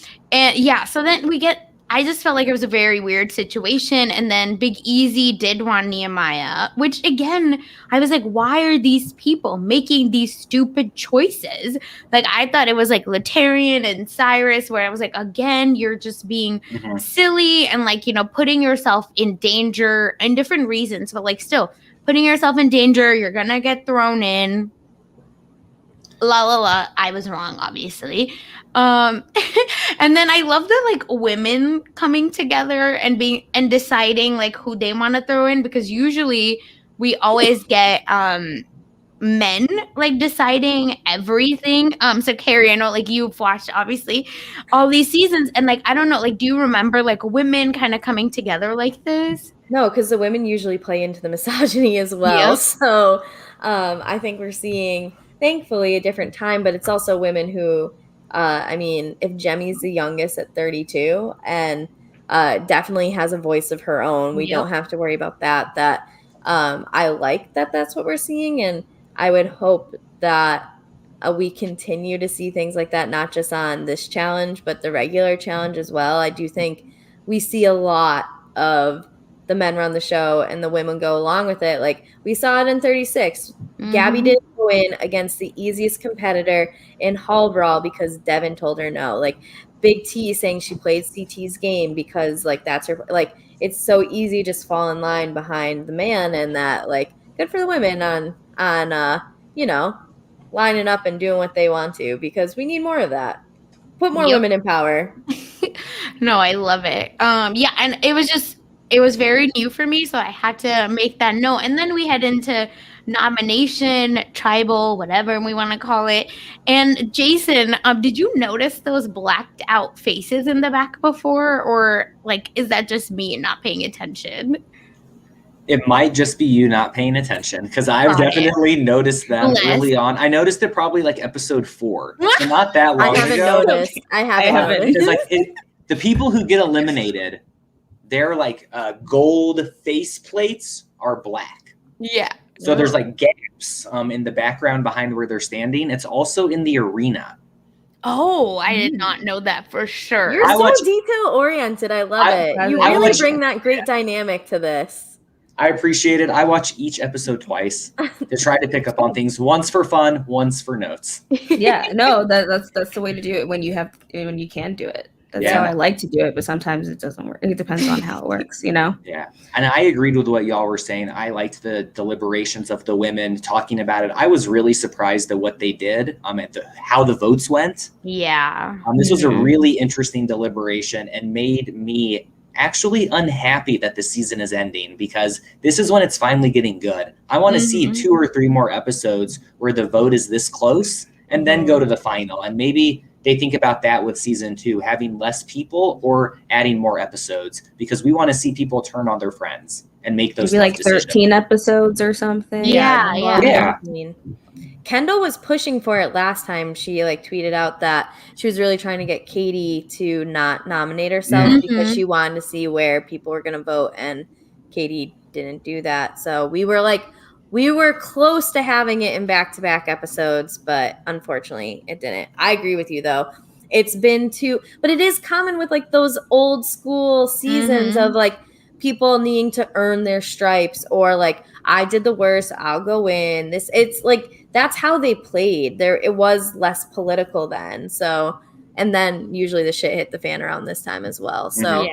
so then we get I just felt like it was a very weird situation. And then Big Easy did want Nehemiah, which again, I was like, why are these people making these stupid choices? Like, I thought it was like Latarian and Cyrus, where I was like, again, you're just being silly and like, you know, putting yourself in danger and different reasons, but like still putting yourself in danger. You're going to get thrown in. La la la. I was wrong, obviously. And then I love the like women coming together and deciding like who they want to throw in, because usually we always get men like deciding everything. So Carrie, I know like you've watched obviously all these seasons, and like I don't know, like do you remember like women kind of coming together like this? No, because the women usually play into the misogyny as well. Yep. So I think we're seeing, thankfully, a different time, but it's also women who, I mean, if Jemmy's the youngest at 32 and definitely has a voice of her own, we don't have to worry about that. I like that that's what we're seeing, and I would hope that we continue to see things like that, not just on this challenge, but the regular challenge as well. I do think we see a lot of the men run the show and the women go along with it. Like we saw it in 36. Gabby didn't go in against the easiest competitor in Hall Brawl because Devin told her no. Like Big T saying she played CT's game because like that's her, like it's so easy just fall in line behind the man, and that like good for the women on you know, lining up and doing what they want to, because we need more of that. Put more women in power. No, I love it. Yeah, and it was very new for me, so I had to make that note. And then we head into nomination, tribal, whatever we want to call it. And Jason, did you notice those blacked out faces in the back before, or like is that just me not paying attention? It might just be you not paying attention, because I've definitely noticed them early on. I noticed it probably like episode 4, so not that long ago. I haven't noticed. Like the people who get eliminated, their like gold face plates are black. Yeah. So there's like gaps in the background behind where they're standing. It's also in the arena. Oh, I did not know that for sure. You're so detail oriented. I love it. You really bring that great dynamic to this. I appreciate it. I watch each episode twice to try to pick up on things. Once for fun, once for notes. Yeah, no, that's the way to do it when you can do it. That's how I like to do it, but sometimes it doesn't work. It depends on how it works, you know? Yeah. And I agreed with what y'all were saying. I liked the deliberations of the women talking about it. I was really surprised at what they did, at how the votes went. Yeah. This was a really interesting deliberation and made me actually unhappy that the season is ending, because this is when it's finally getting good. I want to see 2 or 3 more episodes where the vote is this close and then go to the final. And maybe they think about that with season 2, having less people or adding more episodes, because we want to see people turn on their friends and make those maybe like decisions. 13 episodes or something. Yeah. Kendall was pushing for it last time. She like tweeted out that she was really trying to get Katie to not nominate herself because she wanted to see where people were going to vote, and Katie didn't do that. So we were close to having it in back-to-back episodes, but unfortunately it didn't. I agree with you though. It's been but it is common with like those old school seasons of like people needing to earn their stripes, or like I did the worst, I'll go in. It's like that's how they played. It was less political then. So, and then usually the shit hit the fan around this time as well. So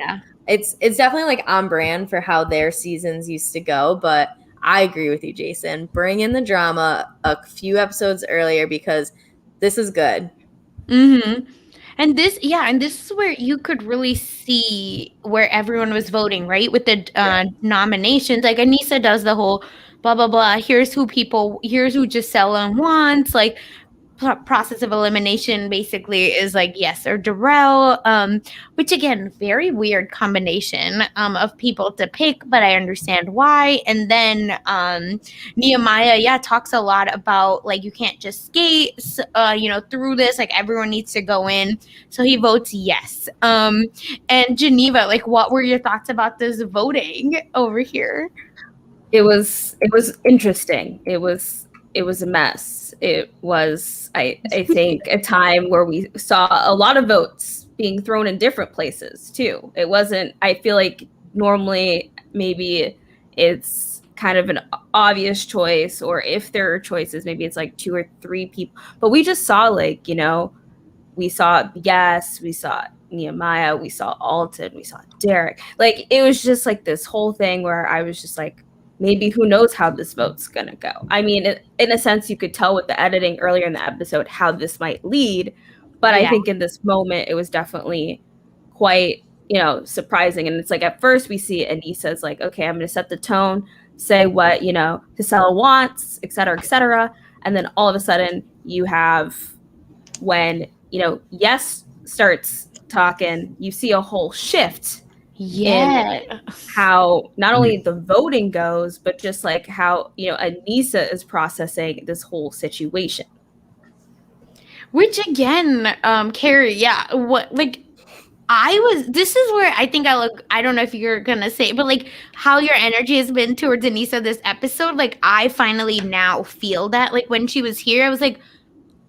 it's definitely like on brand for how their seasons used to go, but I agree with you, Jason. Bring in the drama a few episodes earlier, because this is good. And this is where you could really see where everyone was voting, right? With the nominations. Like Anissa does the whole blah, blah, blah. Here's who Gisela wants. Like process of elimination basically is like yes or Darrell, which again, very weird combination of people to pick, but I understand why. And then Nehemiah talks a lot about like you can't just skate through this, like everyone needs to go in, so he votes yes. And Geneva, like what were your thoughts about this voting over here? It was interesting. It was a mess. It was, I think, a time where we saw a lot of votes being thrown in different places too. It wasn't, I feel like normally maybe it's kind of an obvious choice, or if there are choices, maybe it's like 2 or 3 people. But we just saw like, you know, we saw Yes, we saw Nehemiah, we saw Alton, we saw Derek. Like it was just like this whole thing where I was just like, maybe who knows how this vote's gonna go. I mean, in a sense, you could tell with the editing earlier in the episode how this might lead, but I think in this moment it was definitely quite, you know, surprising. And it's like at first we see Anissa's like, okay, I'm gonna set the tone, say what, you know, Hisela wants, et cetera, and then all of a sudden you have when, you know, Yes starts talking, you see a whole shift in how not only the voting goes, but just like how, you know, Anissa is processing this whole situation. Which again, Carrie, this is where I think I don't know if you're gonna say it, but like how your energy has been towards Anissa this episode, like I finally now feel that. Like when she was here, I was like,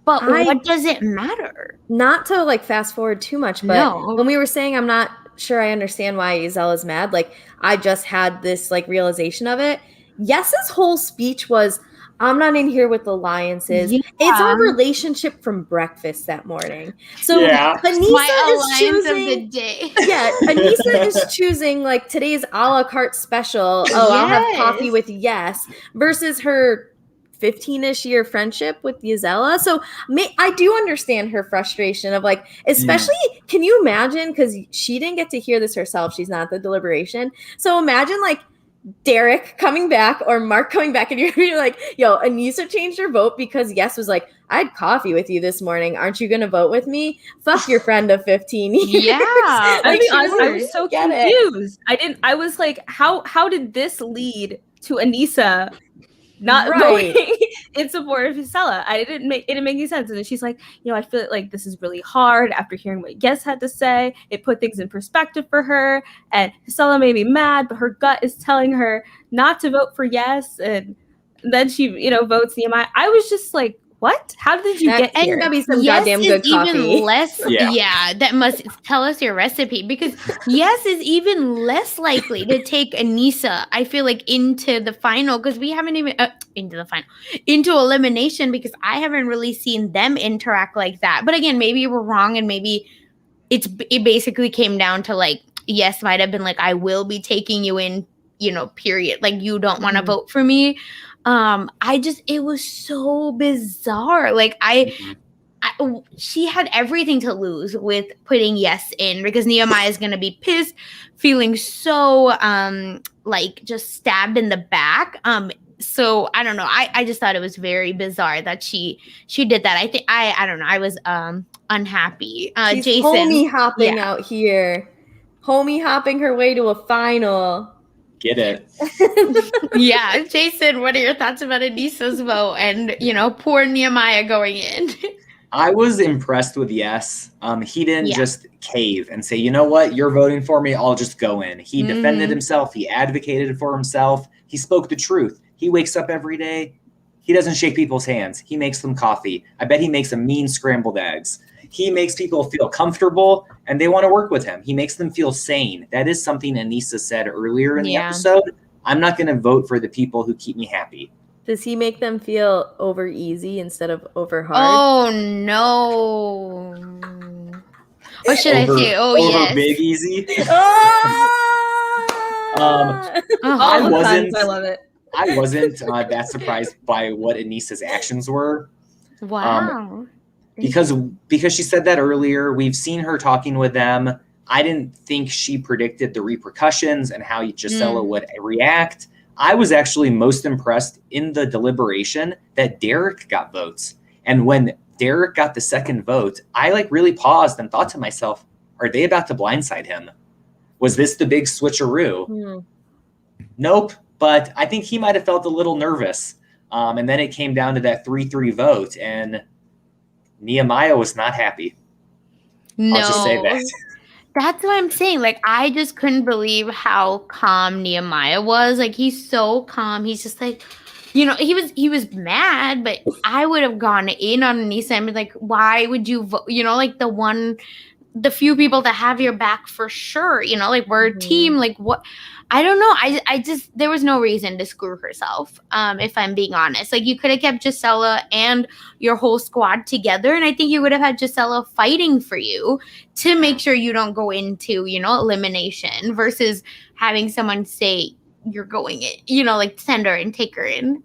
but what does it matter? Not to like fast forward too much, but when we were saying I'm not sure I understand why Isela's mad, like I just had this like realization of it. Yes's whole speech was, I'm not in here with alliances. Yeah. It's our relationship from breakfast that morning. So Anissa is choosing of the day. Yeah, Anissa is choosing like today's a la carte special. Oh, I'll have coffee with Yes versus her 15-ish year friendship with Gisela. So I do understand her frustration of like, especially, can you imagine? Because she didn't get to hear this herself. She's not at the deliberation. So imagine like Derek coming back or Mark coming back and you're like, yo, Anissa changed her vote because Yes was like, I had coffee with you this morning. Aren't you going to vote with me? Fuck your friend of 15 years. Yeah. Like, I was so confused. I was like, how did this lead to Anissa not voting in support of Hisela? It didn't make any sense. And then she's like, you know, I feel like this is really hard after hearing what Yes had to say. It put things in perspective for her. And Hisela may be mad, but her gut is telling her not to vote for Yes. And then she, you know, votes Nehemiah. I was just like, what? How did you get here? And gotta be some goddamn good coffee. Even less, that must tell us your recipe, because Yes is even less likely to take Anissa, I feel like, into the final, because we haven't even into elimination, because I haven't really seen them interact like that. But again, maybe we're wrong, and maybe it basically came down to like Yes might have been like, I will be taking you in, you know, period. Like you don't want to vote for me. It was so bizarre. Like she had everything to lose with putting Yes in, because Nehemiah is going to be pissed, feeling so, like just stabbed in the back. So I don't know. I just thought it was very bizarre that she did that. I don't know. I was, unhappy. She's Jason. Homie hopping out here. Homie hopping her way to a final. Get it. Yeah. Jason, what are your thoughts about Anissa's vote and, you know, poor Nehemiah going in? I was impressed with Yes. He didn't just cave and say, you know what, you're voting for me, I'll just go in. He defended himself. He advocated for himself. He spoke the truth. He wakes up every day. He doesn't shake people's hands. He makes them coffee. I bet he makes them mean scrambled eggs. He makes people feel comfortable and they want to work with him. He makes them feel sane. That is something Anissa said earlier in the episode. I'm not going to vote for the people who keep me happy. Does he make them feel over easy instead of over hard? Oh, no. What should I say? Oh, over big easy. I love it. I wasn't that surprised by what Anissa's actions were. Wow. Because she said that earlier. We've seen her talking with them. I didn't think she predicted the repercussions and how Gisela would react. I was actually most impressed in the deliberation that Derek got votes. And when Derek got the second vote, I like really paused and thought to myself, are they about to blindside him? Was this the big switcheroo? Nope. But I think he might have felt a little nervous. And then it came down to that 3-3 vote, and Nehemiah was not happy. No. I'll just say that. That's what I'm saying. Like, I just couldn't believe how calm Nehemiah was. Like, he's so calm. He's just like, you know, he was mad, but I would have gone in on Anissa and been like, why would you vote? You know, like the one the few people that have your back for sure, you know, like we're a team, like what, I don't know. I just, there was no reason to screw herself. If I'm being honest, like you could have kept Gisela and your whole squad together. And I think you would have had Gisela fighting for you to make sure you don't go into, you know, elimination versus having someone say you're going in, you know, like send her and take her in.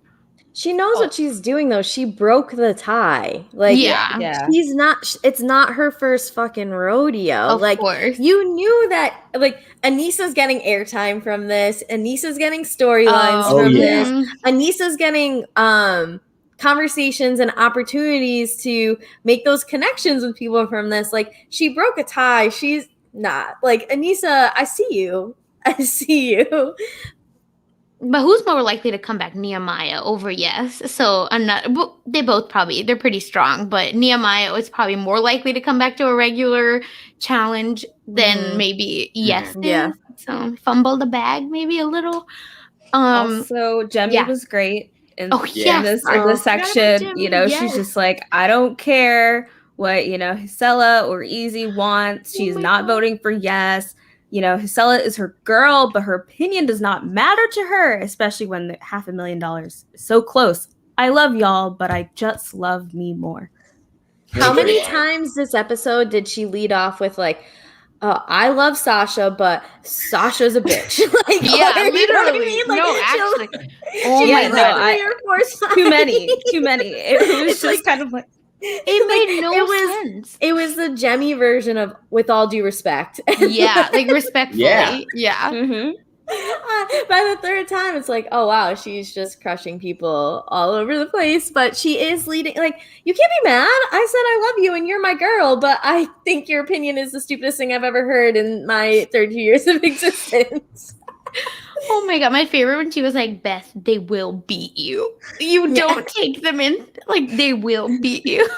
She knows what she's doing, though. She broke the tie. Like, Yeah. she's not, it's not her first fucking rodeo. Of like, course. you knew that, like, Anissa's getting airtime from this. Anissa's getting storylines Oh, from yeah. this. Anissa's getting conversations and opportunities to make those connections with people from this. Like, she broke a tie. She's not. Like, Anissa, I see you. I see you. But who's more likely to come back? Nehemiah over Yes. So they both probably, they're pretty strong, but Nehemiah is probably more likely to come back to a regular challenge than maybe Yes. Yeah. So fumble the bag maybe a little. Also, Jemmy was great in this section. You know, she's just like, I don't care what, you know, Gisela or Easy wants. She's not voting for Yes. You know, Gisela is her girl, but her opinion does not matter to her, especially when the $500,000 is so close. I love y'all, but I just love me more. How many times this episode did she lead off with like, I love Sasha, but Sasha's a bitch. Like, literally. You know what I mean? Like, no, actually. Oh my God. Too many. It was just kind of like, it made no sense. It was the Jemmy version of "with all due respect." Yeah, like respectfully. Yeah. Mm-hmm. By the third time, it's like, oh wow, she's just crushing people all over the place. But she is leading. Like, you can't be mad. I said I love you and you're my girl, but I think your opinion is the stupidest thing I've ever heard in my 32 years of existence. Oh my God, my favorite when she was like, Beth, they will beat you. You don't take them in. Like, they will beat you.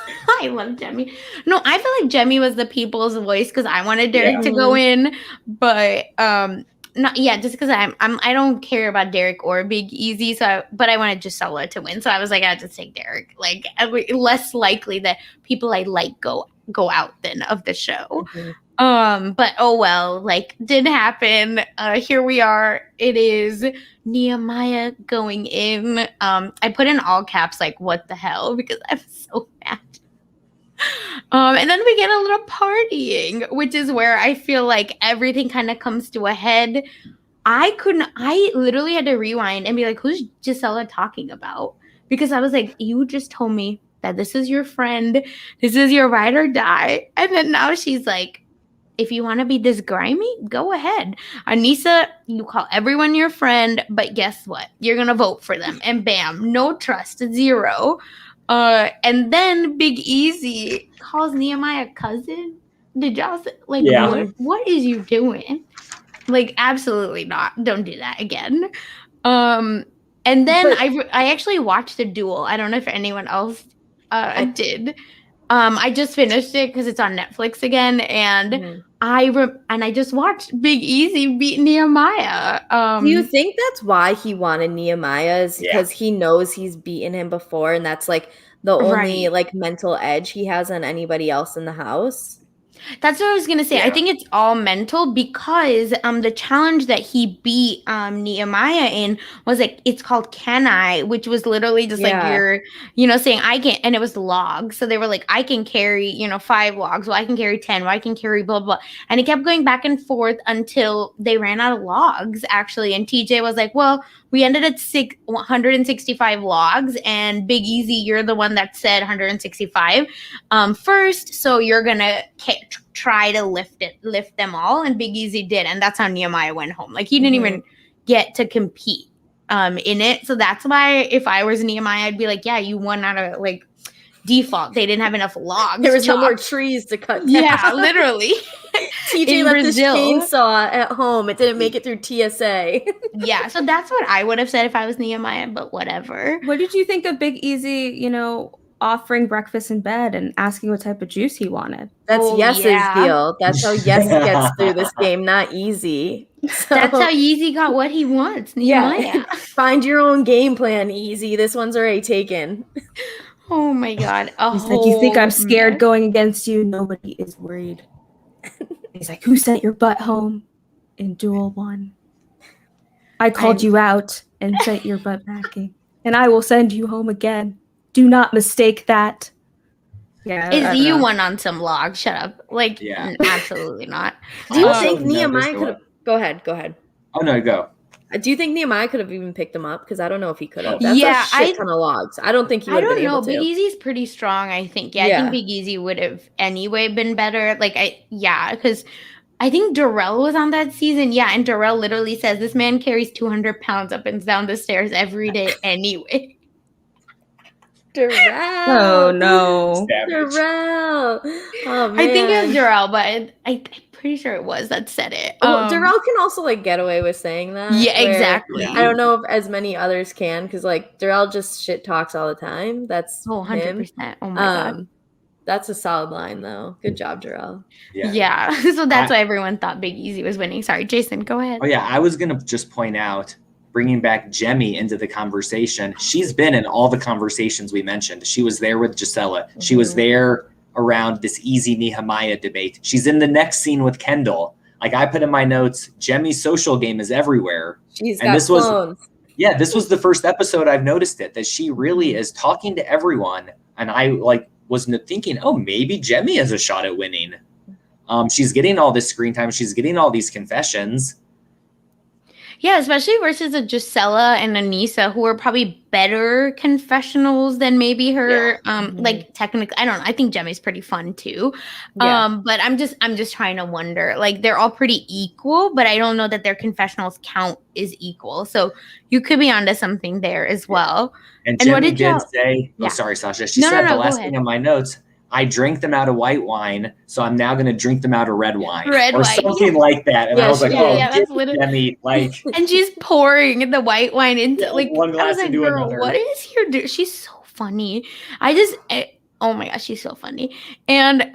I love Jemmy. No, I feel like Jemmy was the people's voice because I wanted Derek to go in. But just because I don't care about Derek or Big Easy. But I wanted Gisela to win. So I was like, I'll just take Derek. Like, less likely that people I like go out then of the show. But oh well, like, didn't happen. Here we are. It is Nehemiah going in. I put in all caps, like, what the hell, because I'm so mad. And then we get a little partying, which is where I feel like everything kind of comes to a head. I literally had to rewind and be like, who's Gisela talking about? Because I was like, you just told me that this is your friend. This is your ride or die. And then now she's like, if you want to be this grimy, go ahead. Anissa, you call everyone your friend, but guess what? You're going to vote for them. And bam, no trust, 0. And then Big Easy calls Nehemiah cousin. Did y'all say, like, what is you doing? Like, absolutely not. Don't do that again. And then I actually watched the duel. I don't know if anyone else did. I just finished it because it's on Netflix again, and I just watched Big Easy beat Nehemiah. Do you think that's why he wanted Nehemiah? Is because he knows he's beaten him before, and that's like the only like mental edge he has on anybody else in the house? That's what I was gonna say. I think it's all mental because the challenge that he beat Nehemiah in was like, it's called Can I, which was literally just like you're, you know, saying I can, and it was logs. So they were like, I can carry, you know, 5 logs. Well, I can carry 10. Well, I can carry blah blah. And it kept going back and forth until they ran out of logs, actually. And TJ was like, well, we ended at 165 logs, and Big Easy, you're the one that said 165 first, so you're gonna try to lift them all, and Big Easy did, and that's how Nehemiah went home. Like, he didn't even get to compete in it. So that's why if I was Nehemiah, I'd be like, yeah, you won out of like default. They didn't have enough logs. There was no more trees to cut down. Yeah, literally. TJ left his chainsaw at home. It didn't make it through TSA. Yeah, so that's what I would have said if I was Nehemiah, but whatever. What did you think of Big Easy, you know, offering breakfast in bed and asking what type of juice he wanted? That's Yes's deal. That's how Yes gets through this game, not Easy. So, that's how Easy got what he wants, Nehemiah. Yeah. Find your own game plan, Easy. This one's already taken. Oh my God. He's like, you think I'm scared going against you? Nobody is worried. He's like, who sent your butt home in Duel 1? I called you out and sent your butt packing, and I will send you home again. Do not mistake that. Yeah, Is you one on some log? Shut up. Like, Yeah. Absolutely not. Do you also think noticed Nehemiah the could have? Go ahead. Oh no, go. Do you think Nehemiah could have even picked him up? Because I don't know if he could have. Oh. That's Yeah, a shit ton of logs. I don't think he I would have don't been know. able to. Big Easy's pretty strong, I think. Yeah, I Yeah. think Big Easy would have anyway been better. Like, because I think Darrell was on that season. Yeah, and Darrell literally says this man carries 200 pounds up and down the stairs every day anyway. Darrell. Oh no. Savage. Darrell. Oh man. I think it was Darrell, but I'm pretty sure it was that said it. Well, Darrell can also like get away with saying that. Yeah, where exactly. I don't know if as many others can, because like Darrell just shit talks all the time. That's 100%. him. Oh my god. That's a solid line though. Good job, Darrell. Yeah. So that's why everyone thought Big Easy was winning. Sorry, Jason, go ahead. Oh yeah, I was gonna just point out, bringing back Jemmy into the conversation. She's been in all the conversations we mentioned. She was there with Gisela. She was there around this Easy Nehemiah debate. She's in the next scene with Kendall. Like I put in my notes, Jemmy's social game is everywhere. She's got clones. This was the first episode I've noticed it, that she really is talking to everyone. And I was thinking, oh, maybe Jemmy has a shot at winning. She's getting all this screen time. She's getting all these confessions. Yeah, especially versus a Gisela and Anissa, who are probably better confessionals than maybe her. Like technically, I don't know. I think Jemmy's pretty fun too. Yeah. But I'm just trying to wonder. Like they're all pretty equal, but I don't know that their confessionals count is equal. So you could be onto something there as well. And what Jemmy did say? Yeah. Oh, sorry, Sasha. She said the last thing on my notes. I drank them out of white wine, so I'm now going to drink them out of red wine. Or something like that. And I was like, that's literally Jemmy, like. And she's pouring the white wine into one glass into another. What is your dude? She's so funny. Oh my gosh, she's so funny. And then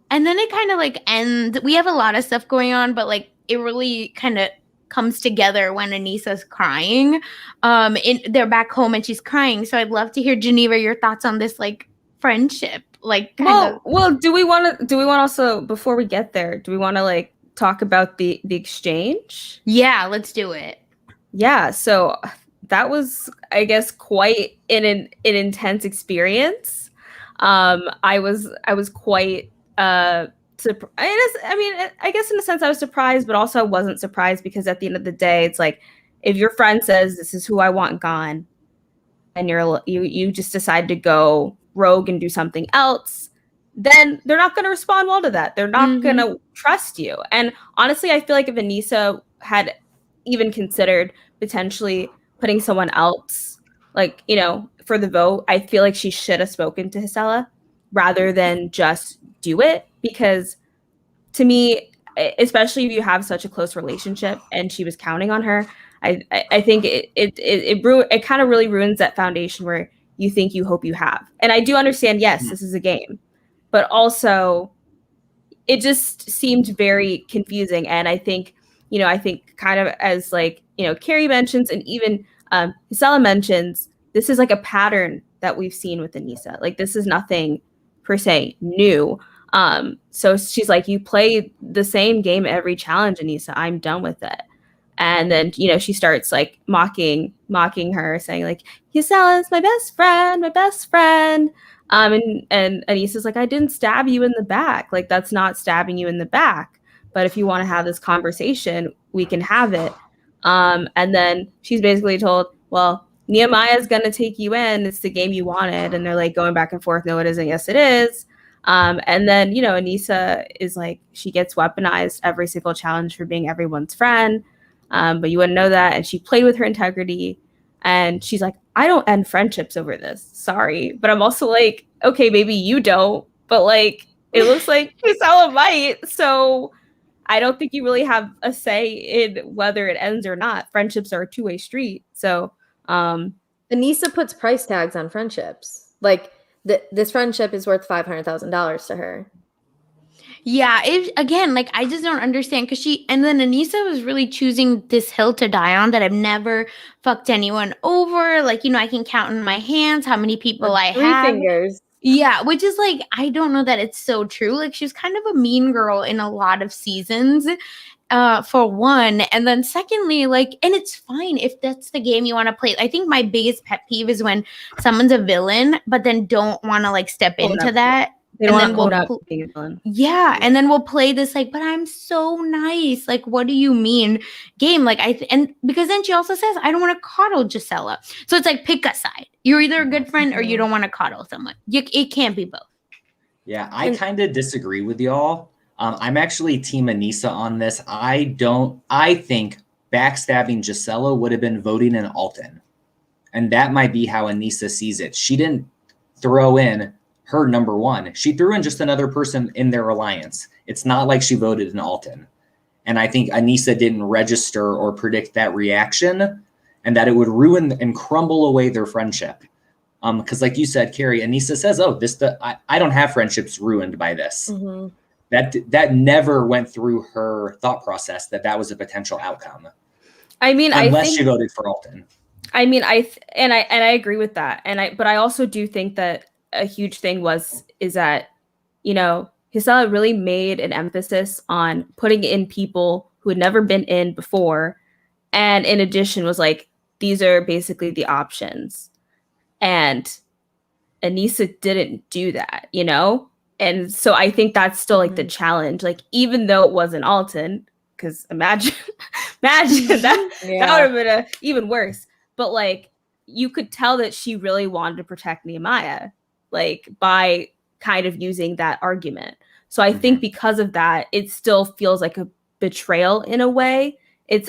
it kind of ends. We have a lot of stuff going on, but it really kind of comes together when Anissa's crying. They're back home and she's crying. So I'd love to hear, Geneva, your thoughts on this friendship. Well, do we want to also, before we get there, do we want to talk about the exchange? Yeah, let's do it. Yeah, so that was, I guess, quite an intense experience. I was quite I guess in a sense I was surprised, but also I wasn't surprised, because at the end of the day, it's like, if your friend says this is who I want gone, and you just decide to go rogue and do something else, then they're not going to respond well to that. They're not going to trust you. And honestly, I feel like if Anissa had even considered potentially putting someone else, for the vote, I feel like she should have spoken to Gisela rather than just do it. Because to me, especially if you have such a close relationship and she was counting on her, I think it kind of really ruins that foundation where you think you hope you have. And I do understand, yes, this is a game, but also it just seemed very confusing. And I think kind of as Carrie mentions, and even Gisela mentions, this is a pattern that we've seen with Anissa. This is nothing per se new. So she's like, you play the same game every challenge, Anissa. I'm done with it. And then, she starts mocking her, saying Gisela is my best friend. And Anissa's like, I didn't stab you in the back. That's not stabbing you in the back. But if you want to have this conversation, we can have it. And then she's basically told, well, Nehemiah's going to take you in. It's the game you wanted. And they're going back and forth. No, it isn't. Yes, it is. And then, Anissa is she gets weaponized every single challenge for being everyone's friend. But you wouldn't know that. And she played with her integrity. And she's like, I don't end friendships over this. Sorry. But I'm also okay, maybe you don't. But it looks like Gisela might. So I don't think you really have a say in whether it ends or not. Friendships are a two-way street. So Anissa puts price tags on friendships. This friendship is worth $500,000 to her. Yeah, I just don't understand, because and then Anissa was really choosing this hill to die on, that I've never fucked anyone over. I can count in my hands how many people I have. 3 fingers. Yeah, which is like, I don't know that it's so true. Like, she's kind of a mean girl in a lot of seasons, for one. And then secondly, like, and it's fine if that's the game you want to play. I think my biggest pet peeve is when someone's a villain, but then don't want to like step into that. They don't want to own up to being a villain. Yeah, and then we'll play this like, but I'm so nice. Like, what do you mean, game? Like, and because then she also says, I don't want to coddle Gisela. So it's like, pick a side. You're either a good friend or you don't want to coddle someone. It can't be both. Yeah, I kind of disagree with y'all. I'm actually Team Anissa on this. I think backstabbing Gisela would have been voting in Alton. And that might be how Anissa sees it. She didn't throw in her number one. She threw in just another person in their alliance. It's not like she voted in Alton. And I think Anissa didn't register or predict that reaction and that it would ruin and crumble away their friendship. Because like you said, Carrie, Anissa says, I don't have friendships ruined by this. Mm-hmm. That never went through her thought process that was a potential outcome. I mean, unless she voted for Alton. I mean, I agree with that. But I also do think that a huge thing is that, you know, Gisela really made an emphasis on putting in people who had never been in before. And in addition was like, these are basically the options. And Anissa didn't do that, you know? And so I think that's still like the challenge. Like, even though it wasn't Alton, because imagine that would have been even worse. But like, you could tell that she really wanted to protect Nehemiah, like by kind of using that argument. So I think because of that, it still feels like a betrayal in a way.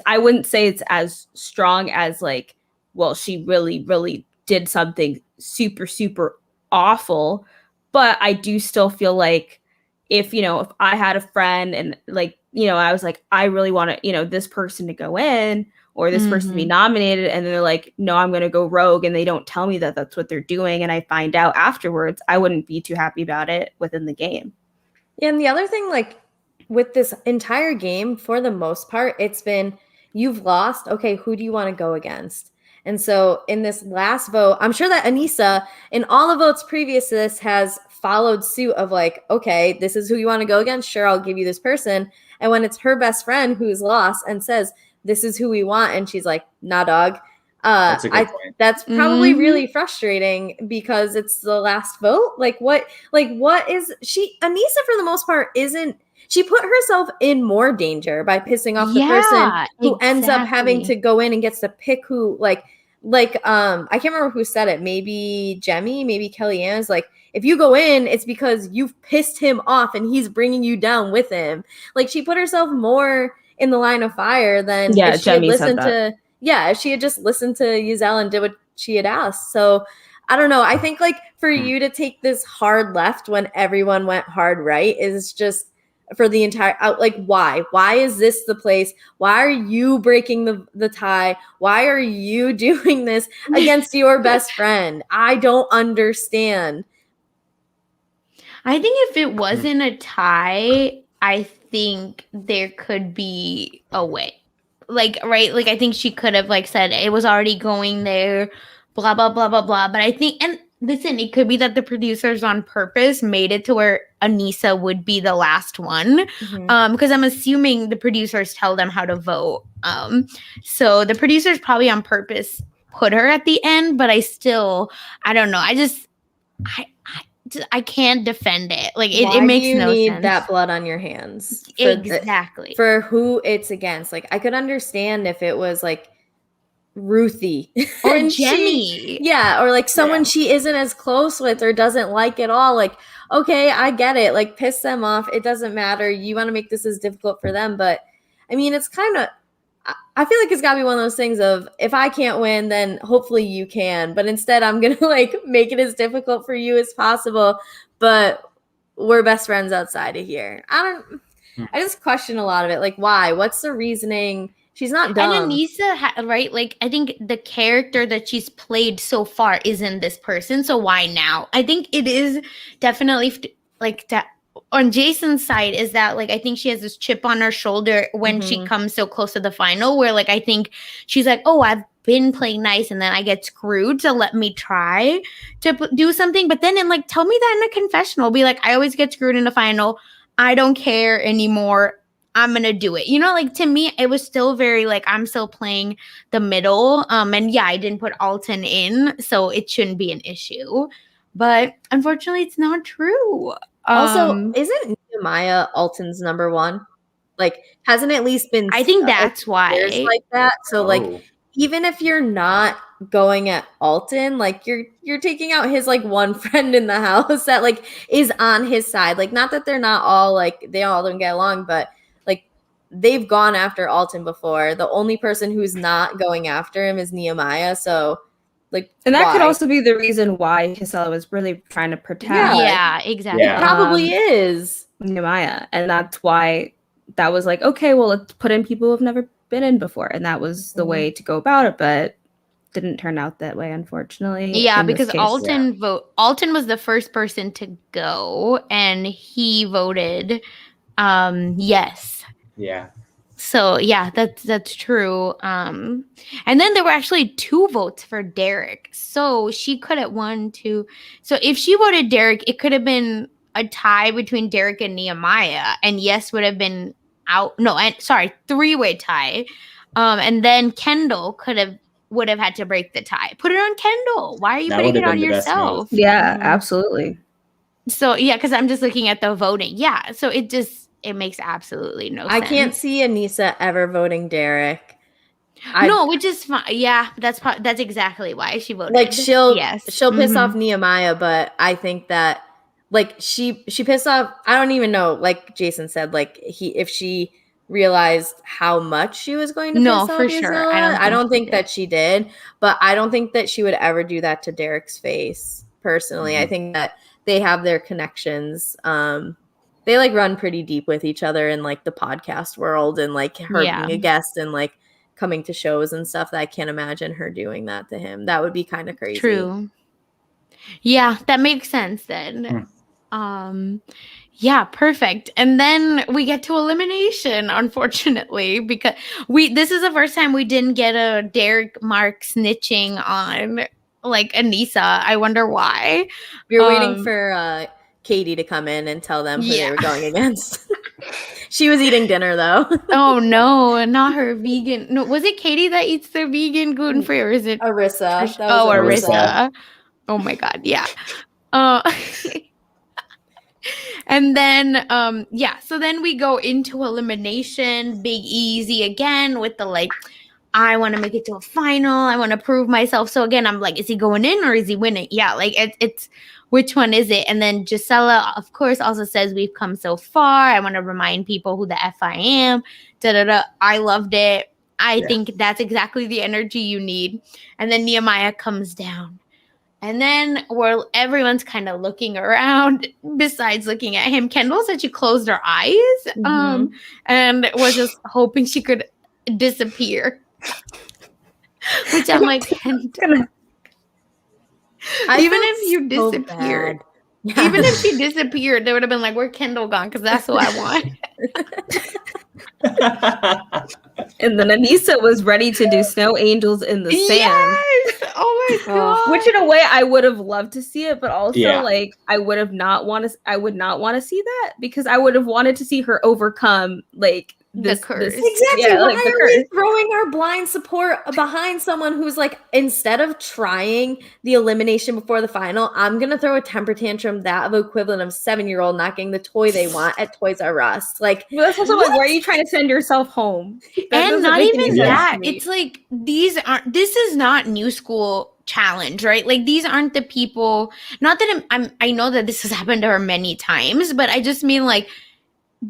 I wouldn't say it's as strong as like, well, she really, really did something super, super awful. But I do still feel like if I had a friend and like, I was like, I really want to, this person to go in or this person to be nominated. And they're like, no, I'm going to go rogue. And they don't tell me that that's what they're doing. And I find out afterwards, I wouldn't be too happy about it within the game. Yeah. And the other thing, like with this entire game, for the most part, it's been, you've lost. Okay. Who do you want to go against? And so in this last vote, I'm sure that Anissa, in all the votes previous to this, has followed suit of like, okay, this is who you want to go against. Sure, I'll give you this person. And when it's her best friend who's lost and says, this is who we want, and she's like, nah, dog. That's a good point. That's probably really frustrating because it's the last vote. What is she? Anissa, for the most part, she put herself in more danger by pissing off the person who ends up having to go in and gets to pick who, I can't remember who said it. Maybe Jemmy, maybe Kellyanne's like, if you go in, it's because you've pissed him off and he's bringing you down with him. Like, she put herself more in the line of fire than if she had listened to, if she had just listened to Giselle and did what she had asked. So I don't know. I think like for you to take this hard left when everyone went hard right is just for the entire why is this the place? Why are you breaking the tie? Why are you doing this against your best friend? I don't understand. I think if it wasn't a tie, I think there could be a way. I think she could have said it was already going there, blah, blah, blah, blah, blah. But I think, and listen, it could be that the producers on purpose made it to where Anissa would be the last one. Because I'm assuming the producers tell them how to vote. So the producers probably on purpose put her at the end, but I don't know. I can't defend it. It makes no sense. Why do you need that blood on your hands? Exactly. For who it's against. I could understand if it was Ruthie or Jemmy. Or someone she isn't as close with or doesn't like at all. Okay, I get it. Piss them off. It doesn't matter. You want to make this as difficult for them. But I mean, it's kind of, I feel like it's got to be one of those things of if I can't win, then hopefully you can. But instead, I'm going to make it as difficult for you as possible. But we're best friends outside of here. I just question a lot of it. Why? What's the reasoning? She's not dumb. And Anissa, right? I think the character that she's played so far isn't this person. So why now? I think it is definitely on Jason's side is that like I think she has this chip on her shoulder when she comes so close to the final, where like I think she's like, oh, I've been playing nice and then I get screwed, so let me try to do something. But then tell me that in a confessional, be like, I always get screwed in the final, I don't care anymore, I'm gonna do it. Like to me it was still very like I'm still playing the middle. And yeah, I didn't put Alton in, so it shouldn't be an issue. But unfortunately it's not true. Also, isn't Nehemiah Alton's number one? Like, hasn't at least been I think that's why like that. So like even if you're not going at Alton, like you're taking out his like one friend in the house that like is on his side. Like, not that they're not all like they all don't get along, but like they've gone after Alton before. The only person who's not going after him is Nehemiah. So like, and that could also be the reason why Gisela was really trying to protect. Yeah, exactly. It probably is Nehemiah, and that's why that was like, okay, well, let's put in people who've never been in before, and that was the way to go about it. But didn't turn out that way, unfortunately. Yeah, because Alton was the first person to go, and he voted yes. Yeah. So yeah, that's true. And then there were actually 2 votes for Derek. So she could have won 2. So if she voted Derek, it could have been a tie between Derek and Nehemiah, and yes would have been out. No, sorry, 3-way tie. And then Kendall would have had to break the tie. Put it on Kendall. Why are you putting it on yourself? Yeah, absolutely. So yeah, because I'm just looking at the voting. Yeah, so it makes absolutely no sense. I can't see Anissa ever voting Derek. No, which is fine. Yeah, that's exactly why she voted. Like she'll piss off Nehemiah, but I think that like she pissed off. I don't even know. Like Jason said, like if she realized how much she was going to piss off for sure. Gisela, I don't think that she did, but I don't think that she would ever do that to Derek's face. Personally, I think that they have their connections. They like run pretty deep with each other in like the podcast world, and like her being a guest and like coming to shows and stuff, that I can't imagine her doing that to him. That would be kind of crazy. True. Yeah, that makes sense then. Yeah, perfect. And then we get to elimination, unfortunately, because this is the first time we didn't get a Derek Mark snitching on like Anissa. I wonder why. We were waiting for Katie to come in and tell them who they were going against. She was eating dinner though. Oh no, not her vegan. No, was it Katie that eats the vegan gluten free, or is it Arissa? Arissa. Oh my god, yeah. And then so then we go into elimination, Big Easy again with the like, I want to make it to a final, I want to prove myself. So again, I'm like, is he going in or is he winning? Yeah, like it's which one is it? And then Gisela, of course, also says we've come so far, I want to remind people who the F I am. I loved it. I think that's exactly the energy you need. And then Nehemiah comes down. And then everyone's kind of looking around, besides looking at him. Kendall said she closed her eyes and was just hoping she could disappear. Which I'm like, even if you disappeared, even if she disappeared, they would have been like, where's Kendall gone? Because that's what I want. And then Anissa was ready to do snow angels in the sand. Yes! Oh my god! Which in a way I would have loved to see it, but also like I would not want to see that, because I would have wanted to see her overcome like the curse. Exactly. Yeah, why are we throwing our blind support behind someone who's like, instead of trying the elimination before the final, I'm gonna throw a temper tantrum that of equivalent of 7-year-old not getting the toy they want at Toys R Us. Like, that's also like, why are you trying to send yourself home? And not even that. It's like this is not new school challenge, right? Like, these aren't the people. Not that I know that this has happened to her many times, but I just mean like,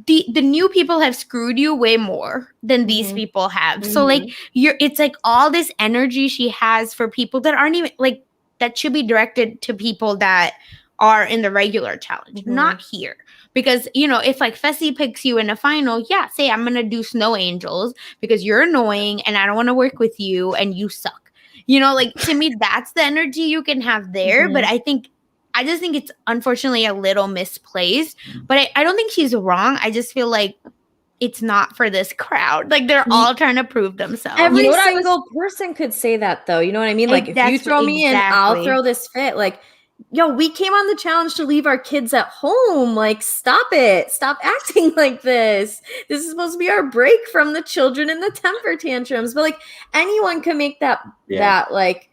the new people have screwed you way more than these people have. So like it's like all this energy she has for people that aren't even like, that should be directed to people that are in the regular challenge, not here. Because, if like Fessy picks you in a final, say I'm gonna do snow angels because you're annoying and I don't want to work with you and you suck. Like, to me, that's the energy you can have there. But I think I just think it's unfortunately a little misplaced. But I don't think she's wrong. I just feel like it's not for this crowd. Like they're all trying to prove themselves. Every single person could say that though. You know what I mean? Like if you throw me in, I'll throw this fit. Like, yo, we came on the challenge to leave our kids at home. Like, stop it. Stop acting like this. This is supposed to be our break from the children and the temper tantrums. But like anyone can make that like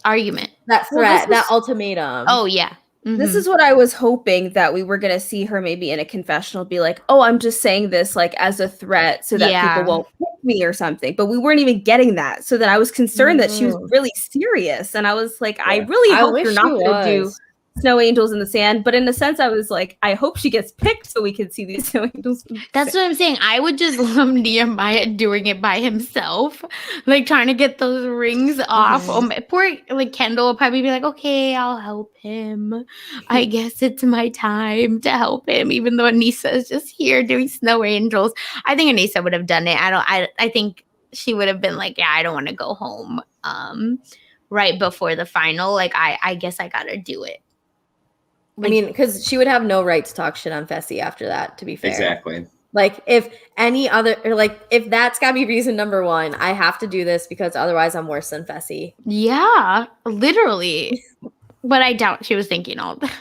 argument. That threat, that ultimatum. Oh yeah. Mm-hmm. This is what I was hoping, that we were going to see her maybe in a confessional be like, oh, I'm just saying this like as a threat so that people won't pick me or something. But we weren't even getting that. So then I was concerned that she was really serious. And I was like, I really hope you're not going to do snow angels in the sand. But in a sense, I was like, I hope she gets picked so we can see these snow angels. That's what I'm saying. I would just love Nehemiah doing it by himself, like trying to get those rings off. Poor like Kendall will probably be like, okay, I'll help him. I guess it's my time to help him, even though Anissa is just here doing snow angels. I think Anissa would have done it. I think she would have been like, yeah, I don't want to go home right before the final. Like, I guess I gotta do it. Like, I mean, because she would have no right to talk shit on Fessy after that, to be fair. Exactly. Like, if any other, or like, if that's got to be reason number one, I have to do this because otherwise I'm worse than Fessy. Yeah, literally. But I doubt she was thinking all that.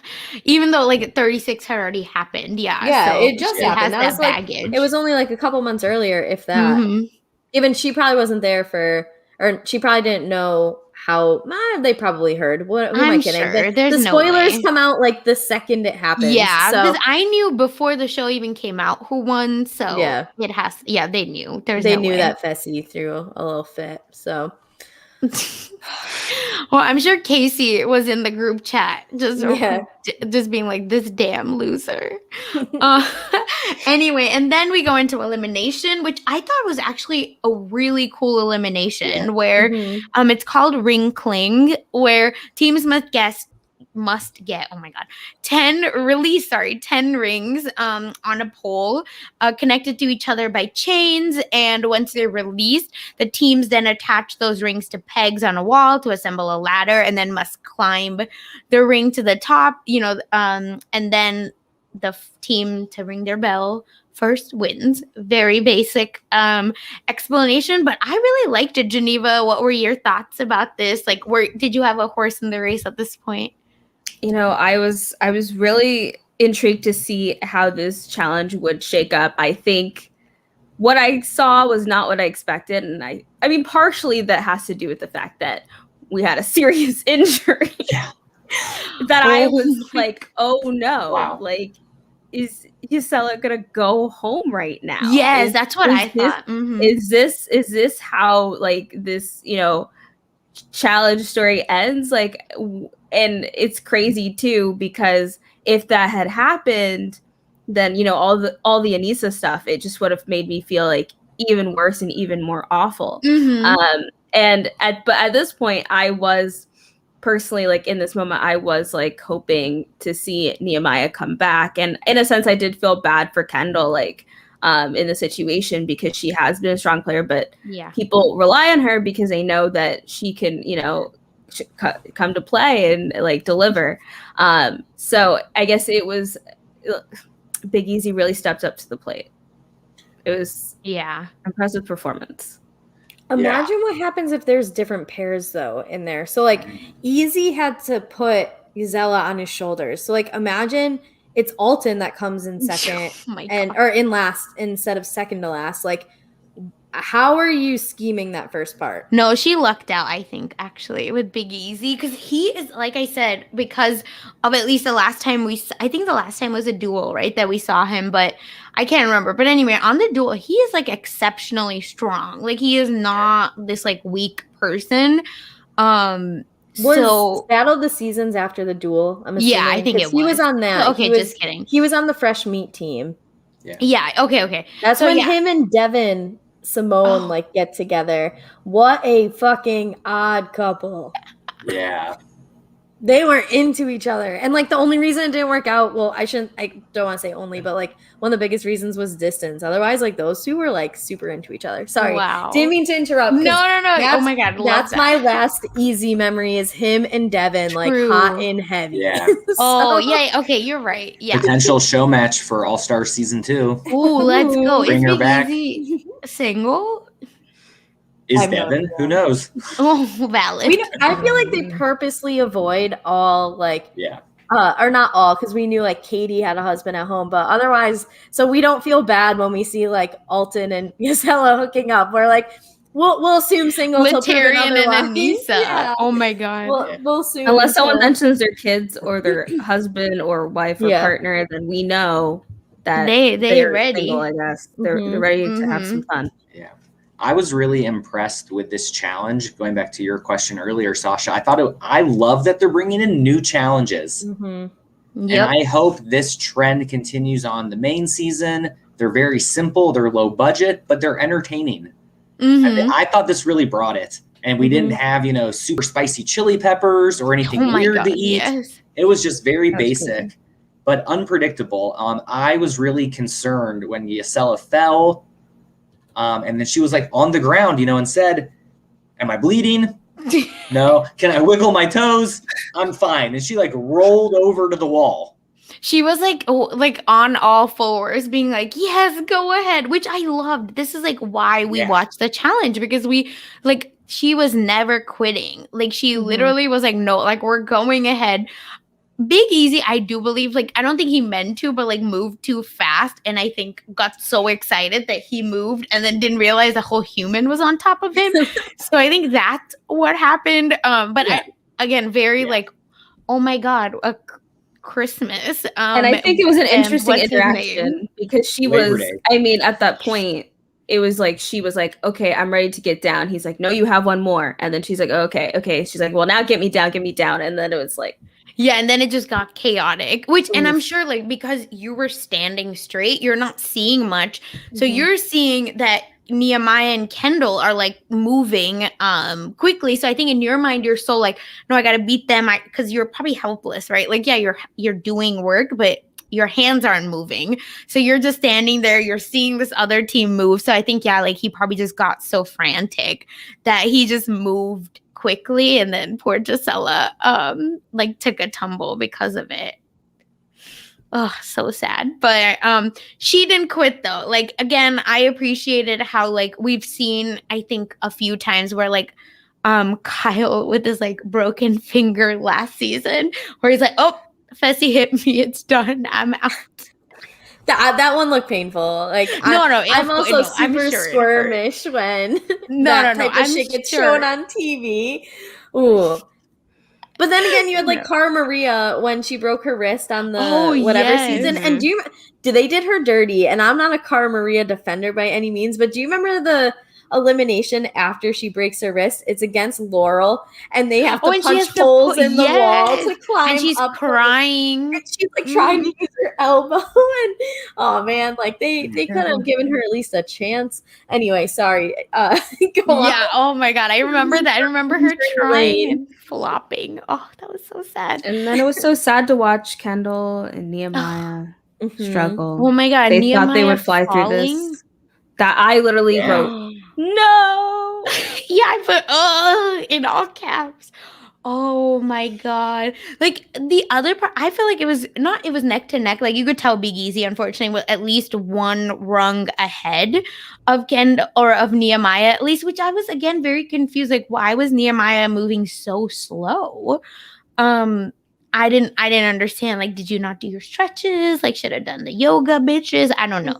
Even though, like, 36 had already happened. Yeah. Yeah, so it just happened. That was baggage. It was only like a couple months earlier, if that. Mm-hmm. Even she probably wasn't there for, or she probably didn't know how they probably heard. Who am I kidding? Sure. The spoilers come out like the second it happens. Yeah, because I knew before the show even came out who won. So it has. Yeah, they knew. They knew that Fessy threw a little fit. So. Well, I'm sure Casey was in the group chat just being like, this damn loser. Anyway, and then we go into elimination, which I thought was actually a really cool elimination where it's called Ring Cling, where teams must get 10 rings on a pole connected to each other by chains, and once they're released, the teams then attach those rings to pegs on a wall to assemble a ladder, and then must climb the ring to the top, and then the team to ring their bell first wins. Very basic explanation, but I really liked it. Geneva, what were your thoughts about this? Like, did you have a horse in the race at this point? I was really intrigued to see how this challenge would shake up. I think what I saw was not what I expected. And I mean, partially that has to do with the fact that we had a serious injury that I was like, oh no, like, is Gisela gonna go home right now? Yes, that's what I thought. Is this how like this, challenge story ends? Like, and it's crazy too, because if that had happened, then all the Anissa stuff, it just would have made me feel like even worse and even more awful. But at this point, I was personally, like, in this moment, I was like hoping to see Nehemiah come back, and in a sense, I did feel bad for Kendall, like in the situation, because she has been a strong player, but people rely on her because they know that she can, come to play and like deliver. So I guess it was Big Easy really stepped up to the plate. It was impressive performance. Imagine what happens if there's different pairs though in there. So like Easy had to put Gisela on his shoulders. So like imagine it's Alton that comes in second or in last instead of second to last. Like, how are you scheming that first part? No, she lucked out, I think, actually, with Big Easy, because he is, like I said, because of at least the last time I think the last time was a duel, right, that we saw him, but I can't remember. But anyway, on the duel, he is like exceptionally strong. Like, he is not this like weak person. Was Battle of the Seasons after the duel? I'm assuming. Yeah, I think it was. He was on that. Okay, just kidding. He was on the Fresh Meat team. Yeah. Okay. That's when him and Devin Simone like get together. What a fucking odd couple. Yeah. they weren't into each other. And like the only reason it didn't work out, well, I don't want to say only, but like one of the biggest reasons was distance. Otherwise, like those two were like super into each other. Sorry. Wow. Didn't mean to interrupt. No. Oh my God. That's my last easy memory is him and Devin, like hot and heavy. Yeah. Oh, yeah. Okay, you're right. Yeah. Potential show match for All Star Season 2. Ooh, let's go. Bring her back. Easy single? Is I've no Devin? idea. Who knows? Oh, valid. I feel like they purposely avoid all like Yeah. Or not all, because we knew like Katie had a husband at home, but otherwise, so we don't feel bad when we see like Alton and Gisela hooking up. We're like, we'll assume single till proven Latarian and otherwise. Anissa. Yeah. Oh my God. We'll assume Unless someone until- mentions their kids or their husband or wife or partner, then we know that they're ready. Single, I guess they're ready to have some fun. Yeah. I was really impressed with this challenge. Going back to your question earlier, Sasha, I love that they're bringing in new challenges. Yep. And I hope this trend continues on the main season. They're very simple, they're low budget, but they're entertaining. I thought this really brought it. And we didn't have, super spicy chili peppers or anything weird to eat. Yes. It was just very basic, cool. but unpredictable. I was really concerned when Gisela fell. And then she was like on the ground, and said, "Am I bleeding? No. Can I wiggle my toes? I'm fine." And she like rolled over to the wall. She was like on all fours being like, "Yes, go ahead," which I loved. This is like why we watched the challenge, because she was never quitting. Like she literally was like, "No, like we're going ahead." Big Easy, I do believe, I don't think he meant to, but moved too fast, and I think got so excited that he moved and then didn't realize the whole human was on top of him. So I think that's what happened. But again, very oh my God, a Christmas. And I think it was an interesting interaction because she was, at that point, it was like, she was like, "Okay, I'm ready to get down." He's like, "No, you have one more." And then she's like, okay. She's like, "Well, now get me down. And then it was like, yeah, and then it just got chaotic, and I'm sure because you were standing straight, you're not seeing much. So you're seeing that Nehemiah and Kendall are moving quickly. So I think in your mind, you're so no, I got to beat them because you're probably helpless, right? You're doing work, but your hands aren't moving. So you're just standing there, you're seeing this other team move. So I think, he probably just got so frantic that he just moved quickly, and then poor Gisela took a tumble because of it. Oh, so sad. But she didn't quit though. Again, I appreciated how we've seen, I think, a few times where Kyle with his broken finger last season, where he's like, "Oh, Fessy hit me, it's done, I'm out." That one looked painful. I'm also super squirmish when that type of shit gets shown on TV. Ooh. But then again, you had Cara Maria when she broke her wrist on the season. And they did her dirty. And I'm not a Cara Maria defender by any means, but do you remember the elimination after she breaks her wrist? It's against Laurel, and they have to punch holes in the wall to climb. And she's up crying. And she's trying to use her elbow, and oh man, they could have given her at least a chance. Anyway, sorry. Go on. Oh my God, I remember that. I remember her trying and flopping. Oh, that was so sad. And then it was so sad to watch Kendall and Nehemiah struggle. Oh my God, they thought they would fly through this. That I literally wrote, "No." I put in all caps. Oh my God. The other part, I feel it was neck to neck. You could tell Big Easy, unfortunately, was at least one rung ahead of Ken or of Nehemiah, at least, which I was again very confused. Why was Nehemiah moving so slow? I didn't understand. Did you not do your stretches? should have done the yoga, bitches. I don't know.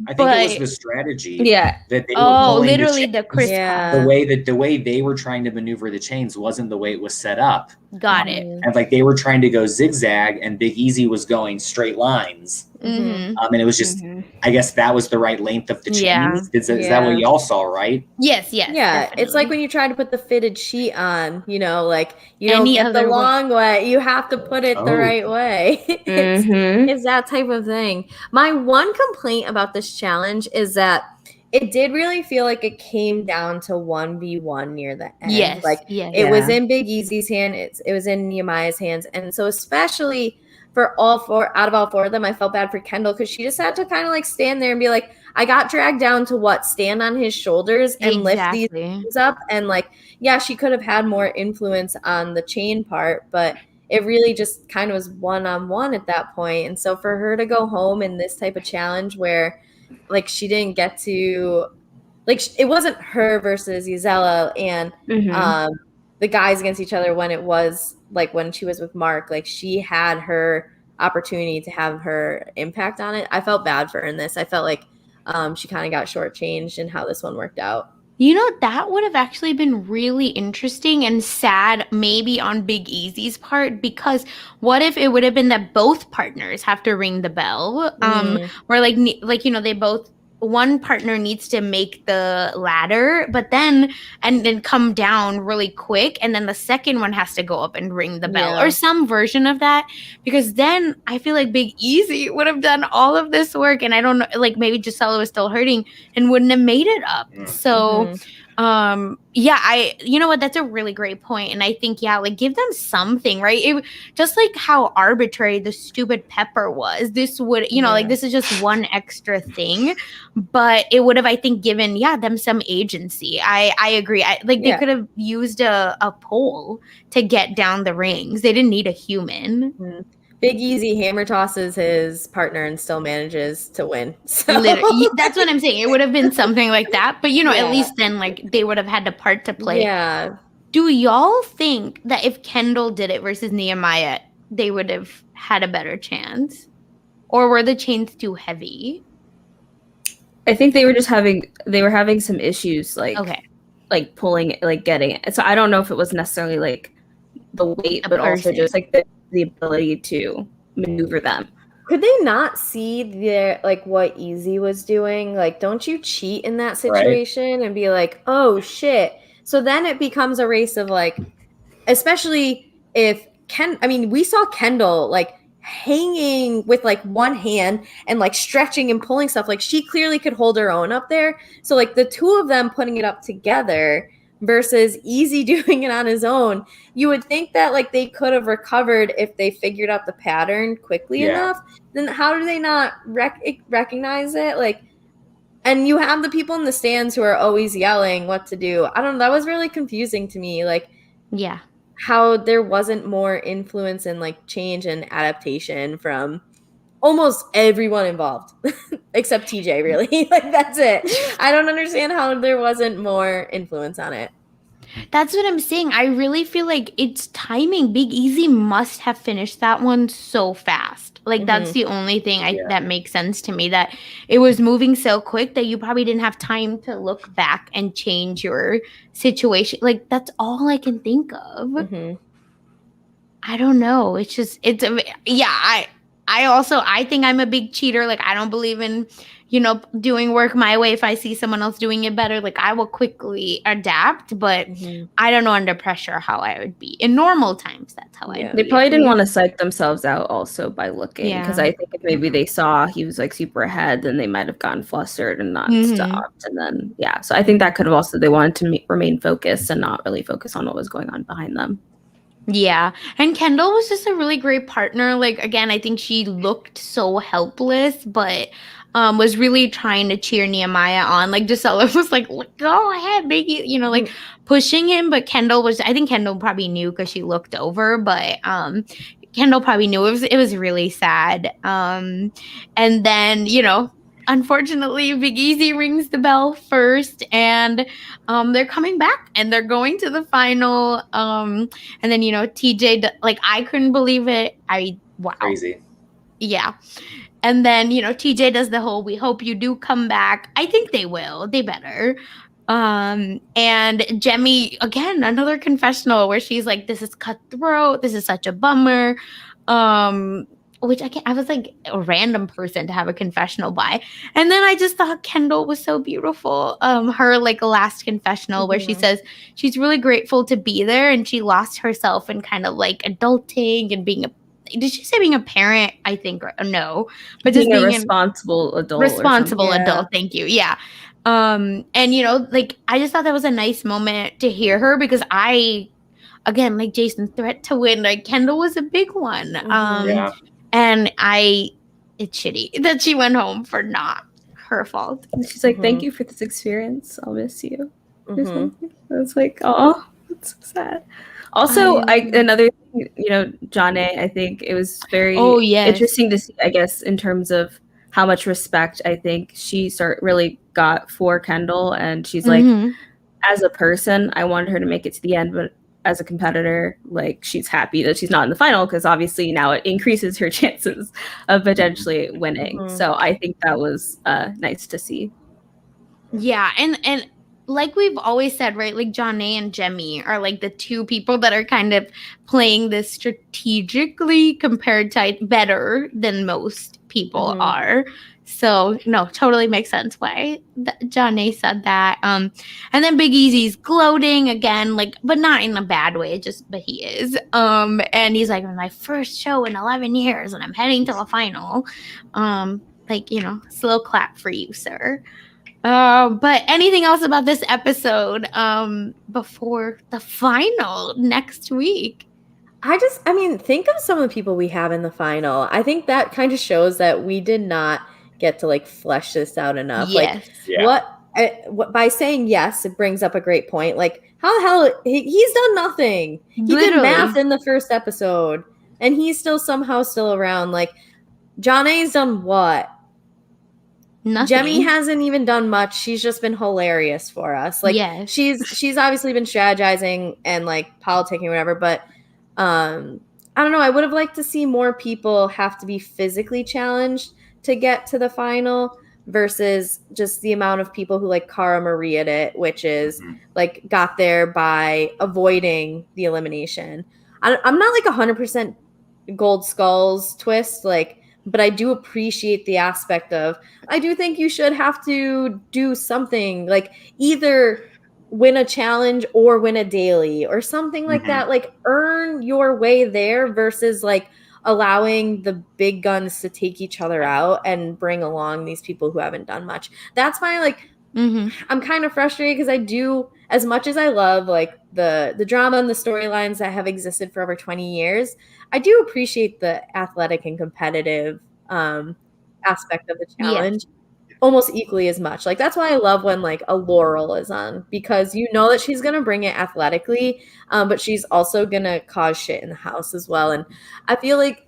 I think it was the strategy. Yeah. That they were literally the Chris. The way they were trying to maneuver the chains wasn't the way it was set up. Got it. And they were trying to go zigzag, and Big Easy was going straight lines. And it was just, I guess that was the right length of the chains. Yeah. Is that what y'all saw, right? Yes. Yeah. Definitely. It's when you try to put the fitted sheet on, you don't get the long way. You have to put it the right way. It's that type of thing. My one complaint about this challenge is that it did really feel like it came down to 1v1 near the end. Yes, Like yes. it was in Big Easy's hand, it was in Nehemiah's hands. And so especially for all four of them, I felt bad for Kendall because she just had to kind of like stand there and be like, I got dragged down to stand on his shoulders and lift these things up. And like, yeah, she could have had more influence on the chain part, but it really just kind of was one-on-one at that point. And so for her to go home in this type of challenge where like she didn't get to, like, it wasn't her versus Gisela and the guys against each other when it was like when she was with Mark, like she had her opportunity to have her impact on it. I felt bad for her in this. I felt like she kind of got shortchanged in how this one worked out. You know, that would have actually been really interesting and sad maybe on Big Easy's part, because what if it would have been that both partners have to ring the bell? Where like, you know, they both, one partner needs to make the ladder, but then come down really quick, and then the second one has to go up and ring the bell, or some version of that, because then I feel like Big Easy would have done all of this work, and I don't know, like maybe Gisela was still hurting and wouldn't have made it up. So yeah, you know what, that's a really great point. And I think, yeah, like give them something, right? It just like how arbitrary the stupid pepper was, this would, you know, like this is just one extra thing, but it would have, I think, given them some agency. I agree. They could have used a pole to get down the rings. They didn't need a human. Big Easy hammer tosses his partner and still manages to win. So. Literally, that's what I'm saying. It would have been something like that. But, you know, at least then, like, they would have had the part to play. Yeah. Do y'all think that if Kendall did it versus Nehemiah, they would have had a better chance? Or were the chains too heavy? I think they were having some issues, like, like pulling, like getting it. So I don't know if it was necessarily like the weight, but also just like the ability to maneuver them. Could they not see their like what Easy was doing? Like, don't you cheat in that situation and be like, oh shit? So then it becomes a race of like, especially if we saw Kendall like hanging with like one hand and like stretching and pulling stuff. Like she clearly could hold her own up there. So like the two of them putting it up together versus Easy doing it on his own, you would think that like they could have recovered if they figured out the pattern quickly enough. Then how do they not recognize it? Like, and you have the people in the stands who are always yelling what to do. I don't know. That was really confusing to me. Like, how there wasn't more influence and like change and adaptation from almost everyone involved except TJ, really. Like, that's it. I don't understand how there wasn't more influence on it. That's what I'm saying. I really feel like it's timing. Big Easy must have finished that one so fast. Like, that's the only thing that makes sense to me, that it was moving so quick that you probably didn't have time to look back and change your situation. Like, that's all I can think of. I don't know. It's just, I think I'm a big cheater. Like, I don't believe in, you know, doing work my way. If I see someone else doing it better, like I will quickly adapt, but I don't know under pressure how I would be. In normal times, that's how I would They probably didn't want to psych themselves out also by looking, because I think if maybe they saw he was like super ahead, then they might have gotten flustered and not stopped. And then, so I think that could have also, they wanted to remain focused and not really focus on what was going on behind them. Yeah. And Kendall was just a really great partner. Like, again, I think she looked so helpless, but was really trying to cheer Nehemiah on. Like, Gisela was like, go ahead, Biggie, you know, like pushing him. But I think Kendall probably knew because she looked over, but Kendall probably knew it was really sad. And then, you know, unfortunately, Big Easy rings the bell first, and they're coming back and they're going to the final. And then, you know, TJ, like, I couldn't believe it. Wow. Crazy. Yeah. And then, you know, TJ does the whole, we hope you do come back. I think they will. They better. And Jemmye, again, another confessional where she's like, this is cutthroat. This is such a bummer. Which I was like a random person to have a confessional by. And then I just thought Kendall was so beautiful. Her like last confessional where she says she's really grateful to be there, and she lost herself in kind of like adulting and being did she say being a parent? I think, or no, but just being a responsible adult. Responsible adult. Thank you. Yeah. And like I just thought that was a nice moment to hear her because again, like Jason, threat to win, like Kendall was a big one. And it's shitty that she went home for not her fault. And she's like, thank you for this experience. I'll miss you. It's like, oh, that's so sad. Also, another thing, Janae, I think it was very interesting to see, I guess, in terms of how much respect I think she really got for Kendall. And she's like, as a person, I wanted her to make it to the end, but as a competitor, like she's happy that she's not in the final because obviously now it increases her chances of potentially winning. So I think that was nice to see. Yeah, and like we've always said, right? Like Janae and Jemmye are like the two people that are kind of playing this strategically compared to better than most people are. So no, totally makes sense why Janae said that. And then Big Easy's gloating again, like, but not in a bad way, but he is. And he's like, my first show in 11 years, and I'm heading to a final. Like, slow clap for you, sir. But anything else about this episode before the final next week? Think of some of the people we have in the final. I think that kind of shows that we did not get to like flesh this out enough. Yes. What by saying yes, it brings up a great point. Like, how the hell he's done nothing. He did math in the first episode, and he's somehow still around. Like, Janae's done what? Nothing. Jemmye hasn't even done much. She's just been hilarious for us. Like, she's obviously been strategizing and like politicking or whatever, but I don't know. I would have liked to see more people have to be physically challenged to get to the final versus just the amount of people who like Cara Maria'd it, which is like got there by avoiding the elimination. I'm not like 100% Gold Skulls twist, like, but I do appreciate the aspect of, I do think you should have to do something, like either win a challenge or win a daily or something like that. Like, earn your way there versus like allowing the big guns to take each other out and bring along these people who haven't done much. That's why, like, I'm kind of frustrated because I do, as much as I love like the drama and the storylines that have existed for over 20 years, I do appreciate the athletic and competitive aspect of the challenge almost equally as much. Like, that's why I love when like a Laurel is on, because you know that she's going to bring it athletically, but she's also going to cause shit in the house as well. And I feel like,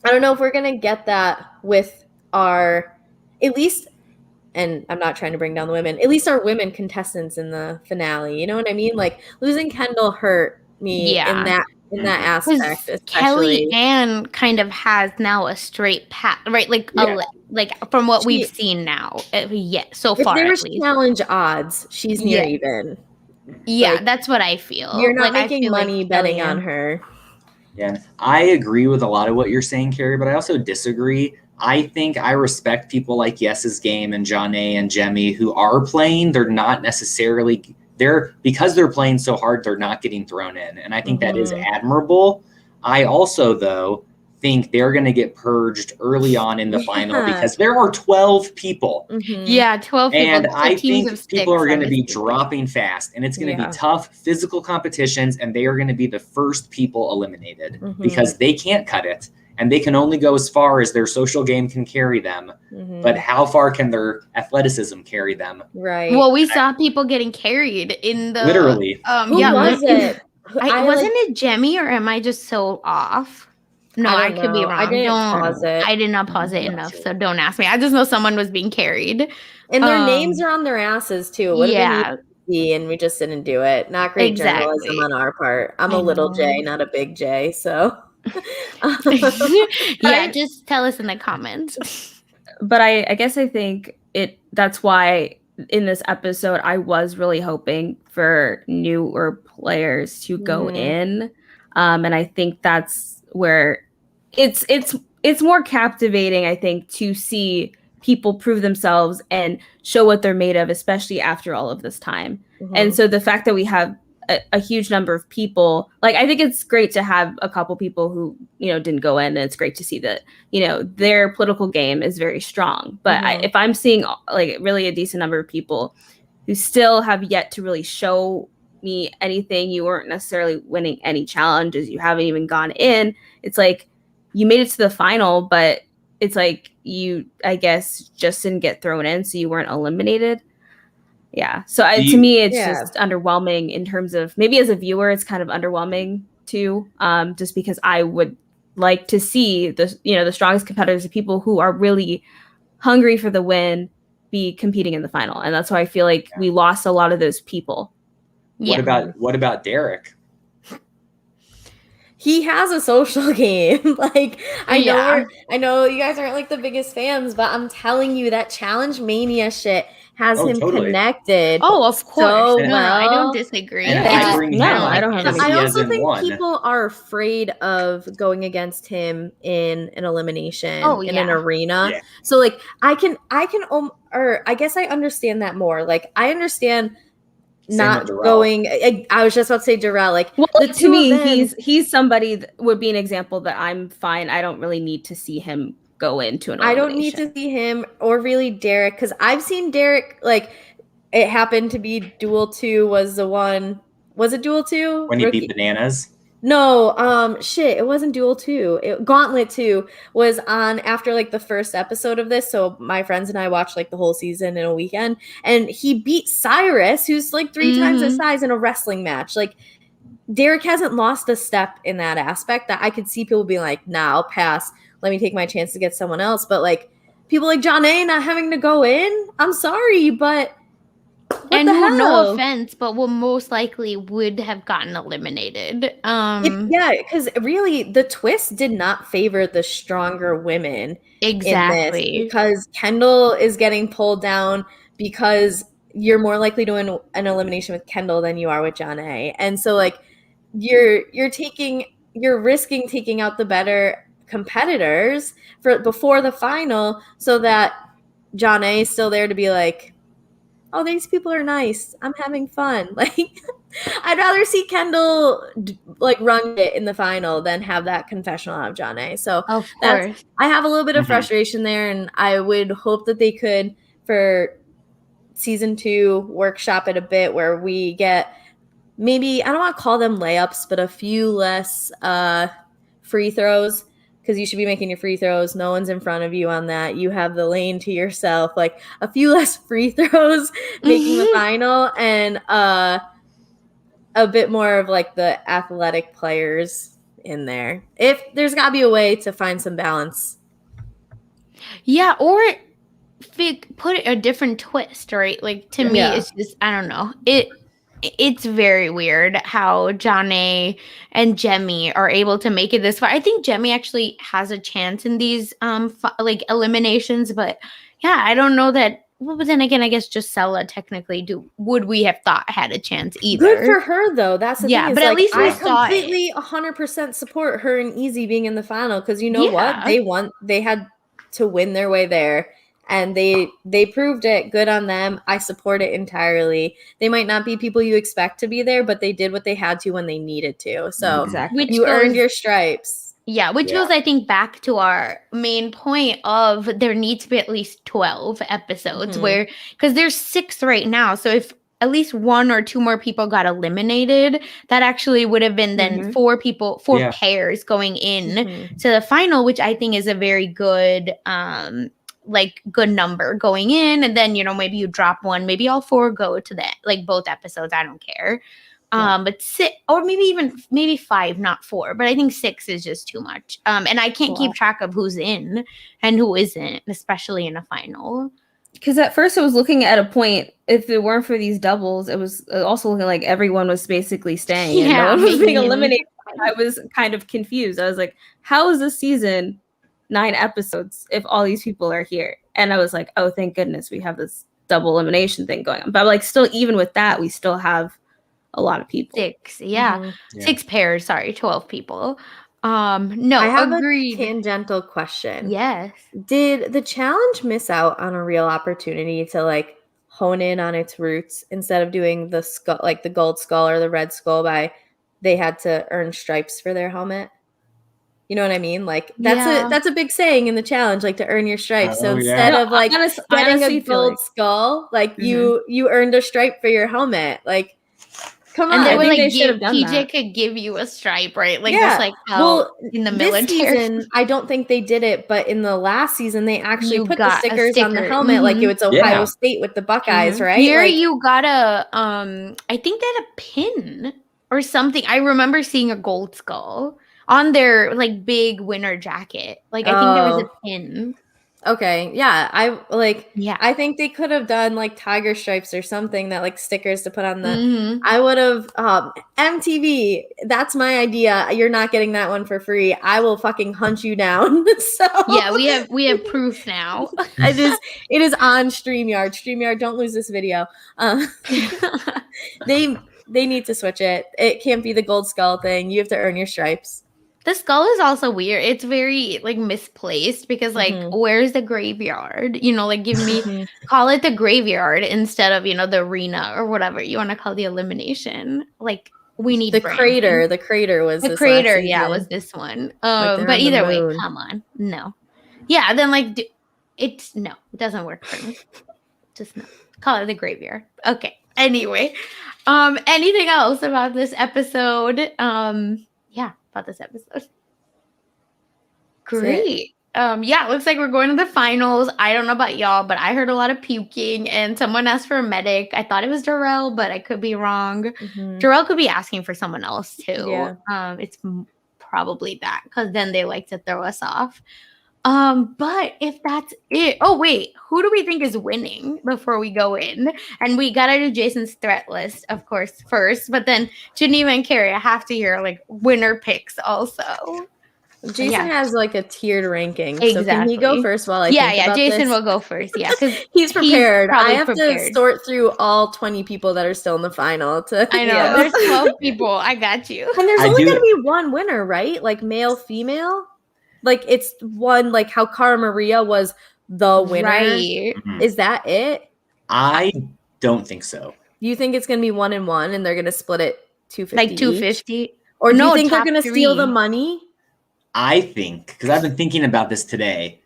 I don't know if we're going to get that with our, at least, and I'm not trying to bring down the women, at least our women contestants in the finale. You know what I mean? Like, losing Kendall hurt me in that aspect, especially. Kellyanne kind of has now a straight path, right? Like, like from what we've seen now, so far. If there was challenge odds, she's near even. Yeah, like, that's what I feel. You're not making money betting on her. Yeah, I agree with a lot of what you're saying, Carrie, but I also disagree. I think I respect people like Yes's Game and Janae and Jemmye who are playing. They're not necessarily because they're playing so hard, they're not getting thrown in. And I think that is admirable. I also, though, think they're going to get purged early on in the final because there are 12 people. 12 people. And I think people are going to be dropping fast, and it's going to be tough physical competitions, and they are going to be the first people eliminated because they can't cut it. And they can only go as far as their social game can carry them. But how far can their athleticism carry them? Right. Well, we saw people getting carried in the... Literally. Who was it? Wasn't it Jemmye, or am I just so off? No, I could be wrong. I didn't pause it. I did not pause it enough, so don't ask me. I just know someone was being carried. And their names are on their asses, too. And we just didn't do it. Not great journalism on our part. I'm a little J, not a big J, so... just tell us in the comments. But I guess I think that's why in this episode I was really hoping for newer players to go in, and I think that's where it's more captivating, I think, to see people prove themselves and show what they're made of, especially after all of this time. And so the fact that we have a huge number of people. Like, I think it's great to have a couple people who, didn't go in, and it's great to see that, their political game is very strong. But if I'm seeing like really a decent number of people who still have yet to really show me anything, you weren't necessarily winning any challenges, you haven't even gone in, it's like you made it to the final, but it's like you, I guess, just didn't get thrown in, so you weren't eliminated. Yeah. So to me, it's just underwhelming in terms of, maybe as a viewer, it's kind of underwhelming too, just because I would like to see the strongest competitors, the people who are really hungry for the win, be competing in the final. And that's why I feel like we lost a lot of those people. Yeah. What about Derek? He has a social game. Like, I know you guys aren't like the biggest fans, but I'm telling you that Challenge Mania shit has him connected. Oh, of course. So no, I don't disagree. And I don't have I also think people are afraid of going against him in an elimination in an arena. Yeah. So like I guess I understand that more. Like, I understand not going. I was just about to say Darrell. Like, well, to me, he's somebody that would be an example that I'm fine. I don't really need to see him go into an elimination. I don't need to see him or really Derek, because I've seen Derek, like, it happened to be Duel 2 was the one. Was it Duel 2? When he beat Bananas? No, it wasn't Duel 2. Gauntlet 2 was on after like the first episode of this. So my friends and I watched like the whole season in a weekend, and he beat Cyrus, who's like 3 times his size, in a wrestling match. Like, Derek hasn't lost a step in that aspect, that I could see people being like, nah, I'll pass. Let me take my chance to get someone else. But like, people like Janae not having to go in, I'm sorry, but no offense, but will most likely would have gotten eliminated. Because really the twist did not favor the stronger women. Exactly. In this, because Kendall is getting pulled down, because you're more likely to win an elimination with Kendall than you are with Janae. And so like you're risking taking out the better competitors before the final, so that Janae is still there to be like, oh, these people are nice, I'm having fun. Like, I'd rather see Kendall like run it in the final than have that confessional out of Janae. So of course, I have a little bit of frustration there, and I would hope that they could, for season 2, workshop it a bit, where we get, maybe, I don't want to call them layups, but a few less free throws, because you should be making your free throws. No one's in front of you on that. You have the lane to yourself. Like, a few less free throws making the final, and a bit more of like the athletic players in there. If there's got to be a way to find some balance. Yeah, or put a different twist, right? Like, to me, it's just, I don't know. It's very weird how Janae and Jemmye are able to make it this far. I think Jemmye actually has a chance in these like eliminations, but yeah, I don't know that. Well, but then again, I guess Gisela technically would we have thought had a chance either. Good for her though. That's the thing. Yeah, but at least we saw it. I completely 100% support her and Easy being in the final, because you know what? They had to win their way there. And they proved it. Good on them. I support it entirely. They might not be people you expect to be there, but they did what they had to when they needed to. So you earned your stripes. Yeah, which goes, I think, back to our main point of there needs to be at least 12 episodes because there's 6 right now. So if at least 1 or 2 more people got eliminated, that actually would have been then 4 pairs going in to the final, which I think is a very good good number going in. And then, maybe you drop 1, maybe all 4 go to that, like both episodes. I don't care. But 6, or maybe 5, not 4, but I think 6 is just too much. And I can't keep track of who's in and who isn't, especially in a final. Because at first it was looking at a point, if it weren't for these doubles, it was also looking like everyone was basically staying and no one was being eliminated. I was kind of confused. I was like, how is this season 9 episodes if all these people are here? And I was like, oh, thank goodness we have this double elimination thing going on. But like, still, even with that, we still have a lot of people. 6, 6 pairs. Sorry, 12 people. No, I have agreed. A tangential question. Yes. Did the challenge miss out on a real opportunity to like hone in on its roots instead of doing the skull, like the gold skull or the red skull they had to earn stripes for their helmet. You know what I mean? Like that's a big saying in the challenge, like to earn your stripes. So instead of like getting a gold skull, like you earned a stripe for your helmet. Like, come on. And they were I think like, they should have done TJ that. could give you a stripe, right? Like just like how in the military. This season, I don't think they did it, but in the last season, they actually You put the got a stickers on the sticker. helmet, like it was Ohio State with the Buckeyes, right? Here like, you got a I think they had a pin or something. I remember seeing a gold skull on their like big winter jacket. Like I think there was a pin. Okay, yeah, I think they could have done like tiger stripes or something, that like stickers to put on the. I would have MTV. That's my idea. You're not getting that one for free. I will fucking hunt you down. So yeah, we have proof now. It is on StreamYard. StreamYard, don't lose this video. They need to switch it. It can't be the gold skull thing. You have to earn your stripes. The skull is also weird. It's very like misplaced because like where's the graveyard? You know, like give me call it the graveyard instead of, you know, the arena or whatever you want to call the elimination. Like we need the crater. The crater was the crater. Yeah, was this one. Like but either way, come on, no. Yeah, then like it doesn't work for me. Just no. Call it the graveyard. Okay. Anyway, anything else about this episode? About this episode. Great. It looks like we're going to the finals. I don't know about y'all, but I heard a lot of puking and someone asked for a medic. I thought it was Darrell, but I could be wrong. Darrell could be asking for someone else too. Yeah. It's probably that because then they like to throw us off. But if that's it, wait, who do we think is winning before we go in? And we gotta do Jason's threat list, of course, first, but then Geneva and Carrie, I have to hear like winner picks also. Jason has like a tiered ranking. Exactly. So can he go first while I think about Jason this? will go first. Yeah, because he's prepared. I have to sort through all 20 people that are still in the final. I know there's 12 people. I got you. And there's only gonna be one winner, right? Like male, female. Like it's one, like how Cara Maria was the winner. Right. Is that it? I don't think so. You think it's gonna be 1-1 and they're gonna split it 250? Like 250? Or do you think they're gonna steal the money? I think, because I've been thinking about this today,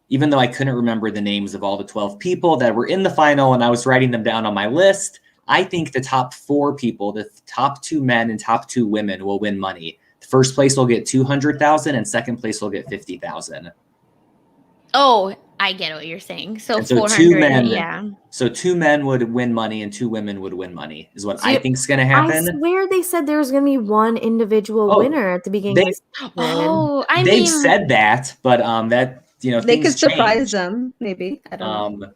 even though I couldn't remember the names of all the 12 people that were in the final and I was writing them down on my list, I think the top 4 people, the top 2 men and top 2 women will win money. First place will get 200,000 and second place will get 50,000. Oh, I get what you're saying. So 400, 2 men, So 2 men would win money and 2 women would win money is what I think is going to happen. I swear they said there was going to be one individual winner at the beginning. They've said that, but that, you know, they could surprise them. Maybe. I don't know.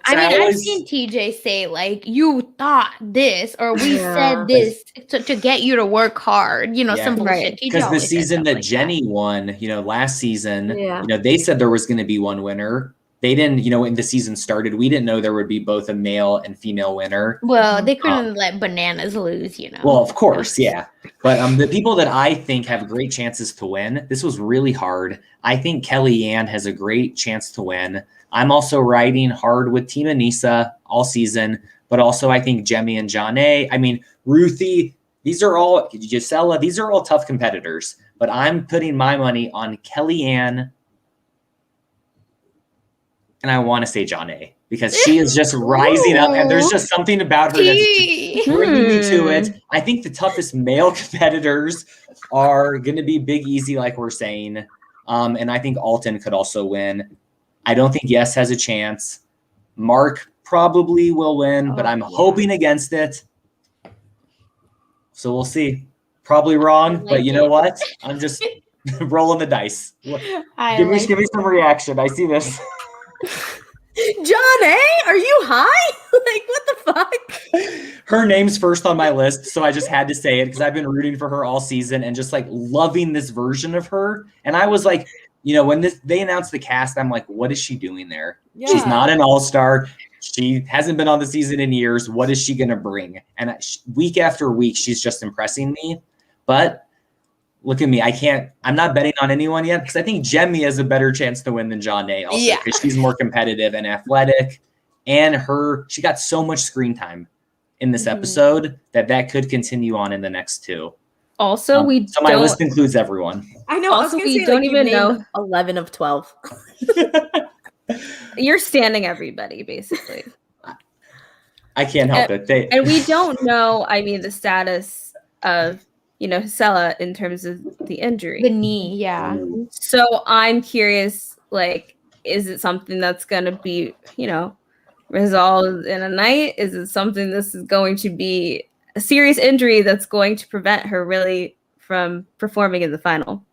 I've seen TJ say like, you thought this or we said this to get you to work hard, you know, some bullshit. Because the season that Jenny won, you know, last season, you know, they said there was going to be one winner. They didn't, you know, when the season started, we didn't know there would be both a male and female winner. Well, they couldn't let bananas lose, you know. Well, of course, yeah. But the people that I think have great chances to win, this was really hard. I think Kellyanne has a great chance to win. I'm also riding hard with Team Anissa all season, but also I think Jemmy and Janae, I mean, Ruthie, Gisela, these are all tough competitors, but I'm putting my money on Kellyanne, and I want to say Janae because she is just rising up, and there's just something about her that's bringing me to it. I think the toughest male competitors are going to be Big Easy, like we're saying, and I think Alton could also win. I don't think Yes has a chance. Mark probably will win, but I'm hoping against it. So we'll see. Probably wrong, but you know what? I'm just rolling the dice. Give me some reaction. I see this. John A, are you high? Like, what the fuck? Her name's first on my list, so I just had to say it because I've been rooting for her all season and just like loving this version of her. And I was like, you know, when they announced the cast, I'm like, what is she doing there? Yeah. She's not an all-star. She hasn't been on the season in years. What is she going to bring? And week after week, she's just impressing me. But look at me. I'm not betting on anyone yet because I think Jemmy has a better chance to win than Janae also because she's more competitive and athletic. and she got so much screen time in this episode that could continue on in the next two. Also, so my list includes everyone. I know. Also, we don't even know 11 of 12. You're standing everybody, basically. I can't help it. And we don't know, I mean, the status of, Hisela in terms of the injury. The knee, yeah. So I'm curious, like, is it something that's going to be, resolved in a night? Is it something this is going to be a serious injury that's going to prevent her really from performing in the final?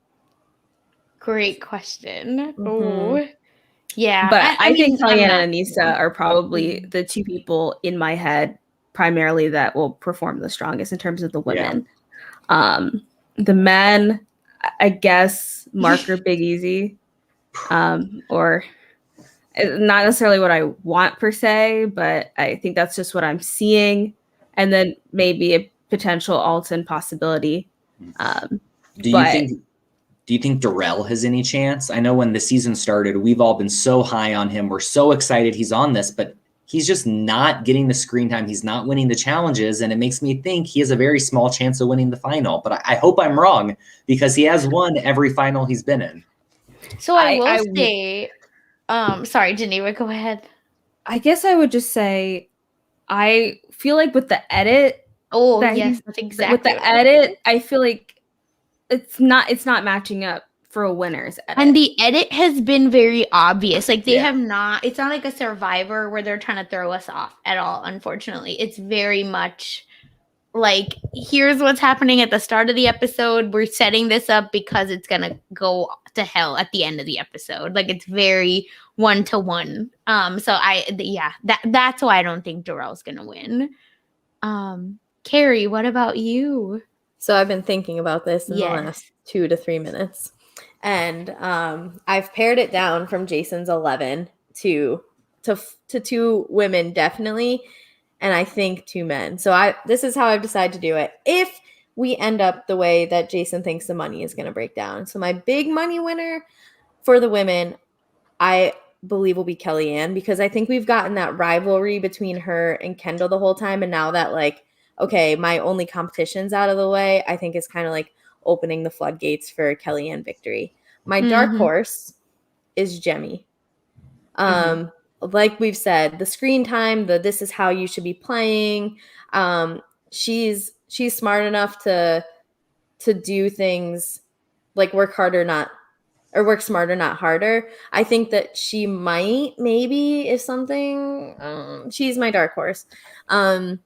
Great question. Oh, yeah. But I think Kellyanne and Aneesa are probably the two people in my head primarily that will perform the strongest in terms of the women. Yeah. The men, I guess, Mark or Big Easy, or not necessarily what I want per se, but I think that's just what I'm seeing. And then maybe a potential Alton possibility. Do you think Darrell has any chance? I know when the season started, we've all been so high on him. We're so excited he's on this, but he's just not getting the screen time. He's not winning the challenges, and it makes me think he has a very small chance of winning the final. But I hope I'm wrong, because he has won every final he's been in. So I will say, sorry, Geneva, go ahead. I guess I would just say, I feel like with the edit. Oh, yes, that's exactly. With the edit, I feel like it's not matching up for a winner's edit. And the edit has been very obvious. Like, they have not, it's not like a Survivor where they're trying to throw us off at all, unfortunately. It's very much like, here's what's happening at the start of the episode. We're setting this up because it's going to go to hell at the end of the episode. Like, it's very 1-to-1. So that's why I don't think Darrell's going to win. Carrie, what about you? So I've been thinking about this in the last 2 to 3 minutes. And I've pared it down from Jason's 11 to 2 women, definitely. And I think 2 men. So this is how I've decided to do it. If we end up the way that Jason thinks the money is going to break down. So my big money winner for the women, I believe, will be Kellyanne, because I think we've gotten that rivalry between her and Kendall the whole time. And now that, like, okay, my only competition's out of the way, I think it's kind of like opening the floodgates for Kellyanne victory. My dark horse is Jemmye. Like we've said, the screen time, this is how you should be playing. She's smart enough to do things like work smarter, not harder. I think that she might, maybe, if something, she's my dark horse. And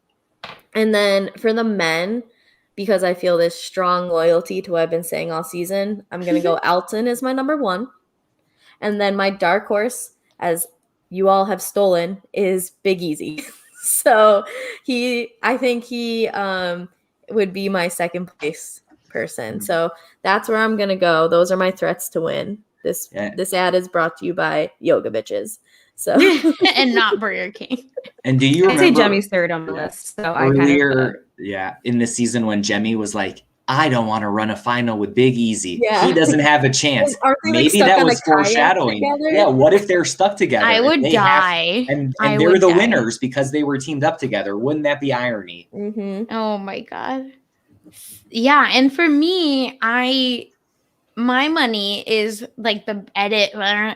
then for the men, because I feel this strong loyalty to what I've been saying all season, I'm going to go Alton as my number 1. And then my dark horse, as you all have stolen, is Big Easy. So I think he would be my second place person. So that's where I'm going to go. Those are my threats to win. This ad is brought to you by Yoga Bitches. So and not Burger King. And do you remember? I'd say Jemmy's third on the list. So earlier, in the season when Jemmye was like, I don't want to run a final with Big Easy. Yeah. He doesn't have a chance. Maybe that was foreshadowing. Yeah, what if they're stuck together? I would die. And they're the winners because they were teamed up together. Wouldn't that be irony? Oh my God. Yeah, and for me, my money is like the edit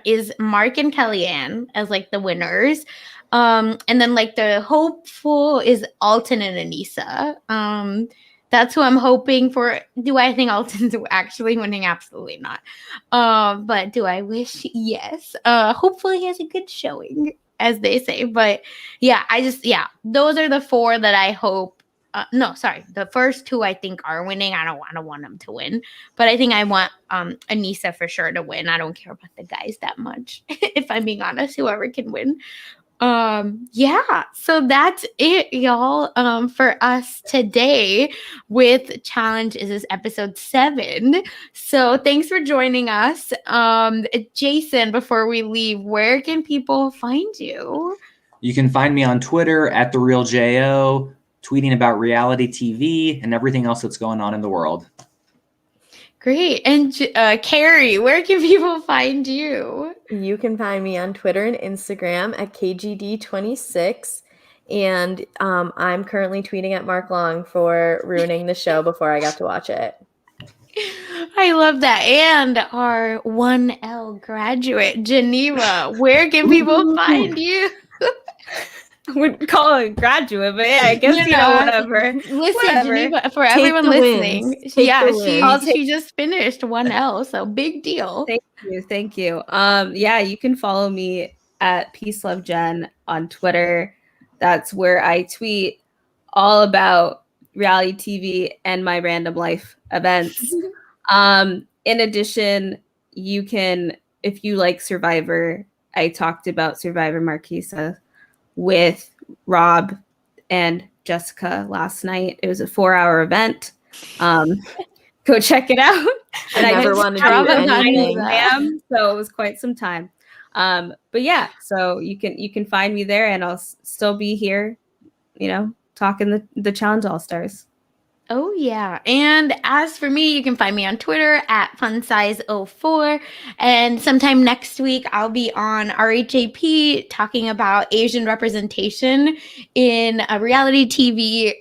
is Mark and Kellyanne as like the winners. And then like the hopeful is Alton and Aneesa. That's who I'm hoping for. Do I think Alton's actually winning? Absolutely not. But do I wish? Yes. Hopefully he has a good showing, as they say. But yeah, those are the 4 that I hope. No, sorry. The first 2 I think are winning. I don't want them to win, but I think I want Aneesa for sure to win. I don't care about the guys that much, if I'm being honest. Whoever can win. So that's it, y'all, for us today with Challenge. Is this episode 7? So thanks for joining us. Jason, before we leave, where can people find you? You can find me on Twitter @TheRealJO, tweeting about reality TV and everything else that's going on in the world. Great. And Carrie, where can people find you? You can find me on Twitter and Instagram at KGD26. And I'm currently tweeting at Mark Long for ruining the show before I got to watch it. I love that. And our 1L graduate, Geneva, where can people find you? I wouldn't call it a graduate, but yeah, I guess, whatever. Listen, Whatever. Geneva, for Take everyone the listening, wins. Take yeah, the wins. she just finished 1L, so big deal. Thank you. Yeah, you can follow me at Peace Love Jen on Twitter. That's where I tweet all about reality TV and my random life events. In addition, you can, if you like Survivor, I talked about Survivor Marquesa with Rob and Jessica last night. It was a 4-hour event. Go check it out. And I never wanted to do anything. So it was quite some time. But yeah, so you can find me there, and I'll still be here, talking the Challenge All-Stars. Oh, yeah. And as for me, you can find me on Twitter at funsize04. And sometime next week, I'll be on RHAP talking about Asian representation in reality TV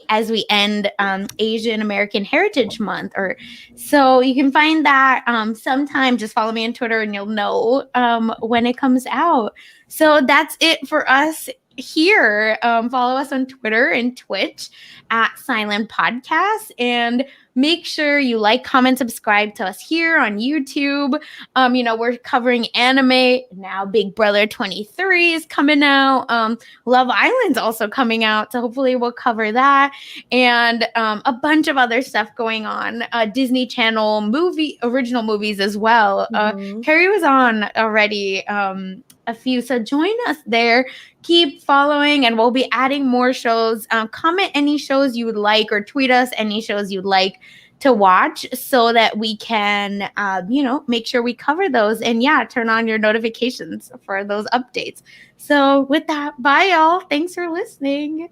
as we end Asian American Heritage Month. So you can find that sometime. Just follow me on Twitter and you'll know when it comes out. So that's it for us here. Follow us on Twitter and Twitch at Silent Podcast, and make sure you like, comment, subscribe to us here on YouTube. We're covering anime now. Big Brother 23 is coming out. Love Island's also coming out, so hopefully we'll cover that, and a bunch of other stuff going on. Disney Channel original movies as well. Carrie was on already a few, so join us there. Keep following, and we'll be adding more shows. Comment any shows you would like, or tweet us any shows you'd like to watch, so that we can make sure we cover those, and turn on your notifications for those updates. So with that, bye y'all. Thanks for listening.